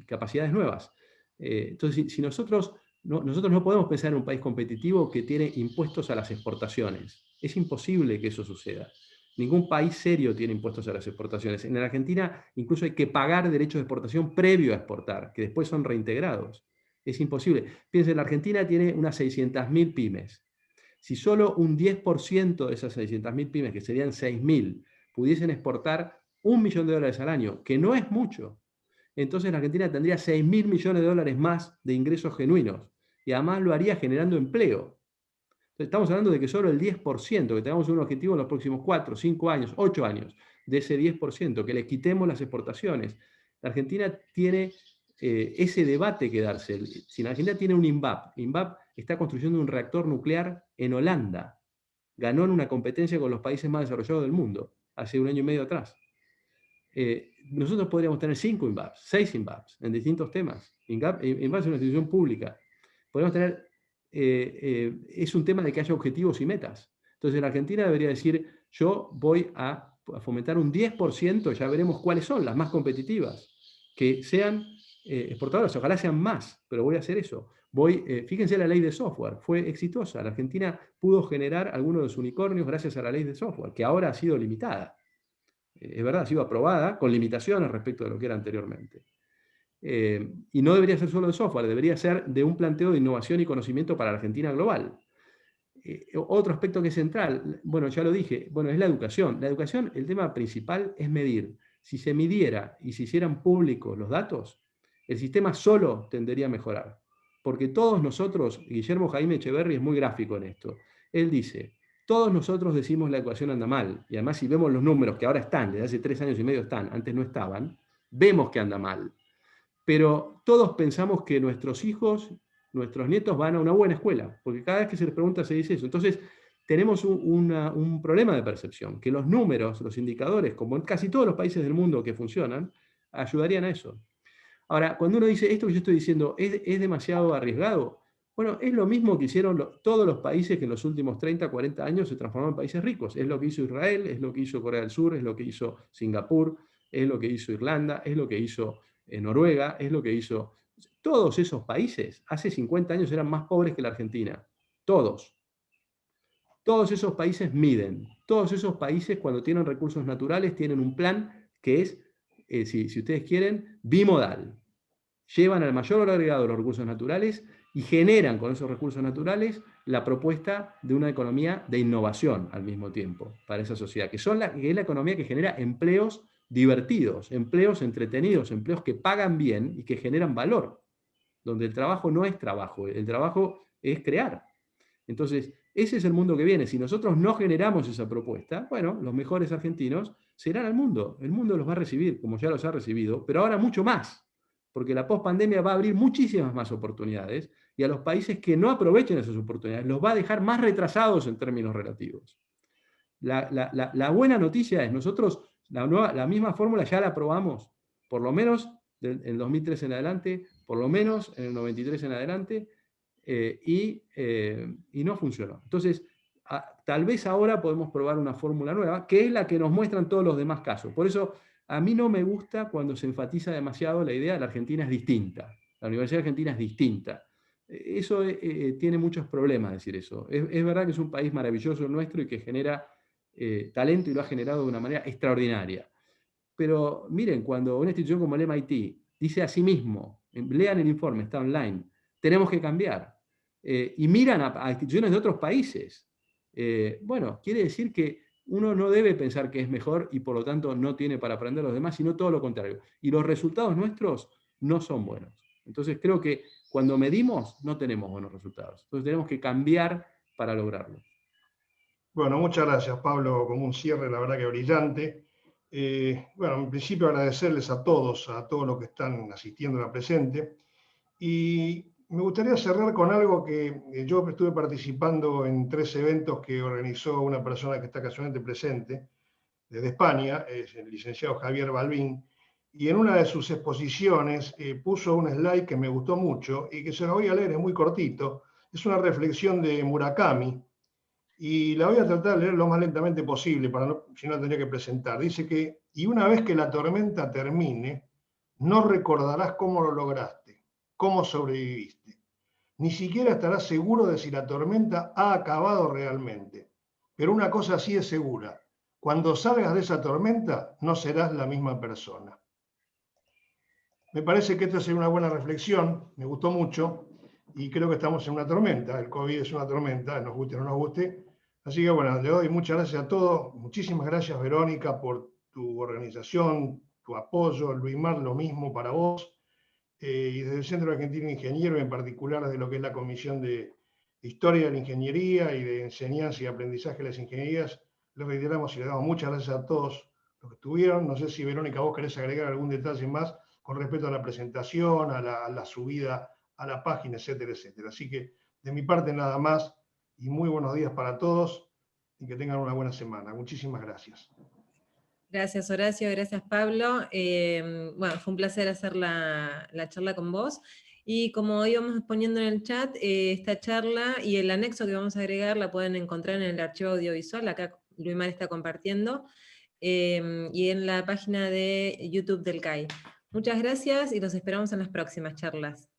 capacidades nuevas. Entonces, si nosotros no podemos pensar en un país competitivo que tiene impuestos a las exportaciones. Es imposible que eso suceda. Ningún país serio tiene impuestos a las exportaciones. En la Argentina incluso hay que pagar derechos de exportación previo a exportar, que después son reintegrados. Es imposible. Piensen, la Argentina tiene unas 600.000 pymes. Si solo un 10% de esas 600.000 pymes, que serían 6.000, pudiesen exportar $1 millón al año, que no es mucho, entonces la Argentina tendría 6.000 millones de dólares más de ingresos genuinos. Y además lo haría generando empleo. Estamos hablando de que solo el 10%, que tengamos un objetivo en los próximos 4, 5 años, 8 años, de ese 10%, que les quitemos las exportaciones. La Argentina tiene ese debate que darse. Si la Argentina tiene un INVAP, INVAP está construyendo un reactor nuclear en Holanda. Ganó en una competencia con los países más desarrollados del mundo, hace 1 año y medio atrás. Nosotros podríamos tener 5 INVAPs, 6 INVAPs, en distintos temas. INVAP es una institución pública. Podemos tener, es un tema de que haya objetivos y metas. Entonces la Argentina debería decir, yo voy a fomentar un 10%, ya veremos cuáles son las más competitivas, que sean exportadoras, ojalá sean más, pero voy a hacer eso. Fíjense la ley de software, fue exitosa. La Argentina pudo generar algunos de los unicornios gracias a la ley de software, que ahora ha sido limitada. Es verdad, ha sido aprobada con limitaciones respecto de lo que era anteriormente. Y no debería ser solo de software, debería ser de un planteo de innovación y conocimiento para la Argentina global. Otro aspecto que es central, bueno, ya lo dije, bueno, es la educación. La educación, el tema principal es medir. Si se midiera y se hicieran públicos los datos, el sistema solo tendería a mejorar. Porque todos nosotros, Guillermo Jaime Echeverry es muy gráfico en esto, él dice, todos nosotros decimos la ecuación anda mal, y además si vemos los números que ahora están, desde hace 3 años y medio están, antes no estaban, vemos que anda mal. Pero todos pensamos que nuestros hijos, nuestros nietos van a una buena escuela, porque cada vez que se les pregunta se dice eso. Entonces, tenemos un problema de percepción, que los números, los indicadores, como en casi todos los países del mundo que funcionan, ayudarían a eso. Ahora, cuando uno dice, esto que yo estoy diciendo, ¿es demasiado arriesgado? Bueno, es lo mismo que hicieron todos los países que en los últimos 30, 40 años se transformaron en países ricos. Es lo que hizo Israel, es lo que hizo Corea del Sur, es lo que hizo Singapur, es lo que hizo Irlanda, es lo que hizo Noruega, es lo que hizo... Todos esos países hace 50 años eran más pobres que la Argentina. Todos. Todos esos países miden. Todos esos países, cuando tienen recursos naturales, tienen un plan que es, si ustedes quieren, bimodal. Llevan al mayor valor agregado los recursos naturales y generan con esos recursos naturales la propuesta de una economía de innovación al mismo tiempo para esa sociedad, que es la economía que genera empleos divertidos, empleos entretenidos, empleos que pagan bien y que generan valor, donde el trabajo no es trabajo, el trabajo es crear. Entonces, ese es el mundo que viene. Si nosotros no generamos esa propuesta, bueno, los mejores argentinos se irán al mundo. El mundo los va a recibir, como ya los ha recibido, pero ahora mucho más, porque la pospandemia va a abrir muchísimas más oportunidades y a los países que no aprovechen esas oportunidades los va a dejar más retrasados en términos relativos. La buena noticia es, nosotros la misma fórmula ya la aprobamos, por lo menos en el 2003 en adelante, por lo menos en el 93 en adelante, y no funcionó. Entonces, tal vez ahora podemos probar una fórmula nueva, que es la que nos muestran todos los demás casos. Por eso, a mí no me gusta cuando se enfatiza demasiado la idea de la Argentina es distinta. La Universidad Argentina es distinta. Eso tiene muchos problemas decir eso. Es verdad que es un país maravilloso nuestro y que genera talento y lo ha generado de una manera extraordinaria. Pero miren, cuando una institución como el MIT dice a sí mismo, lean el informe, está online, tenemos que cambiar, y miran a instituciones de otros países, bueno, quiere decir que uno no debe pensar que es mejor y por lo tanto no tiene para aprender a los demás, sino todo lo contrario. Y los resultados nuestros no son buenos. Entonces creo que cuando medimos no tenemos buenos resultados. Entonces tenemos que cambiar para lograrlo. Bueno, muchas gracias, Pablo, como un cierre, la verdad que brillante. Bueno, en principio agradecerles a todos los que están asistiendo a la presente. Y me gustaría cerrar con algo que yo estuve participando en 3 eventos que organizó una persona que está casualmente presente, desde España, es el licenciado Javier Balbín, y en una de sus exposiciones puso un slide que me gustó mucho y que se lo voy a leer, es muy cortito. Es una reflexión de Murakami, y la voy a tratar de leer lo más lentamente posible, si no tendría que presentar. Dice que, y una vez que la tormenta termine, no recordarás cómo lo lograste, cómo sobreviviste. Ni siquiera estarás seguro de si la tormenta ha acabado realmente. Pero una cosa sí es segura, cuando salgas de esa tormenta, no serás la misma persona. Me parece que esta es una buena reflexión, me gustó mucho, y creo que estamos en una tormenta. El COVID es una tormenta, nos guste o no nos guste. Así que bueno, le doy muchas gracias a todos. Muchísimas gracias, Verónica, por tu organización, tu apoyo. Luismar, lo mismo para vos. Y desde el Centro Argentino de Ingenieros, en particular desde lo que es la Comisión de historia de la ingeniería y de enseñanza y aprendizaje de las ingenierías. Les reiteramos y les damos muchas gracias a todos los que estuvieron. No sé si Verónica, vos querés agregar algún detalle más con respecto a la presentación, a la subida a la página, etcétera, etcétera. Así que de mi parte nada más, y muy buenos días para todos, y que tengan una buena semana. Muchísimas gracias. Gracias, Horacio, gracias, Pablo. Bueno, fue un placer hacer la charla con vos. Y como íbamos poniendo en el chat, esta charla y el anexo que vamos a agregar la pueden encontrar en el archivo audiovisual, acá Luimar está compartiendo, y en la página de YouTube del CAI. Muchas gracias y los esperamos en las próximas charlas.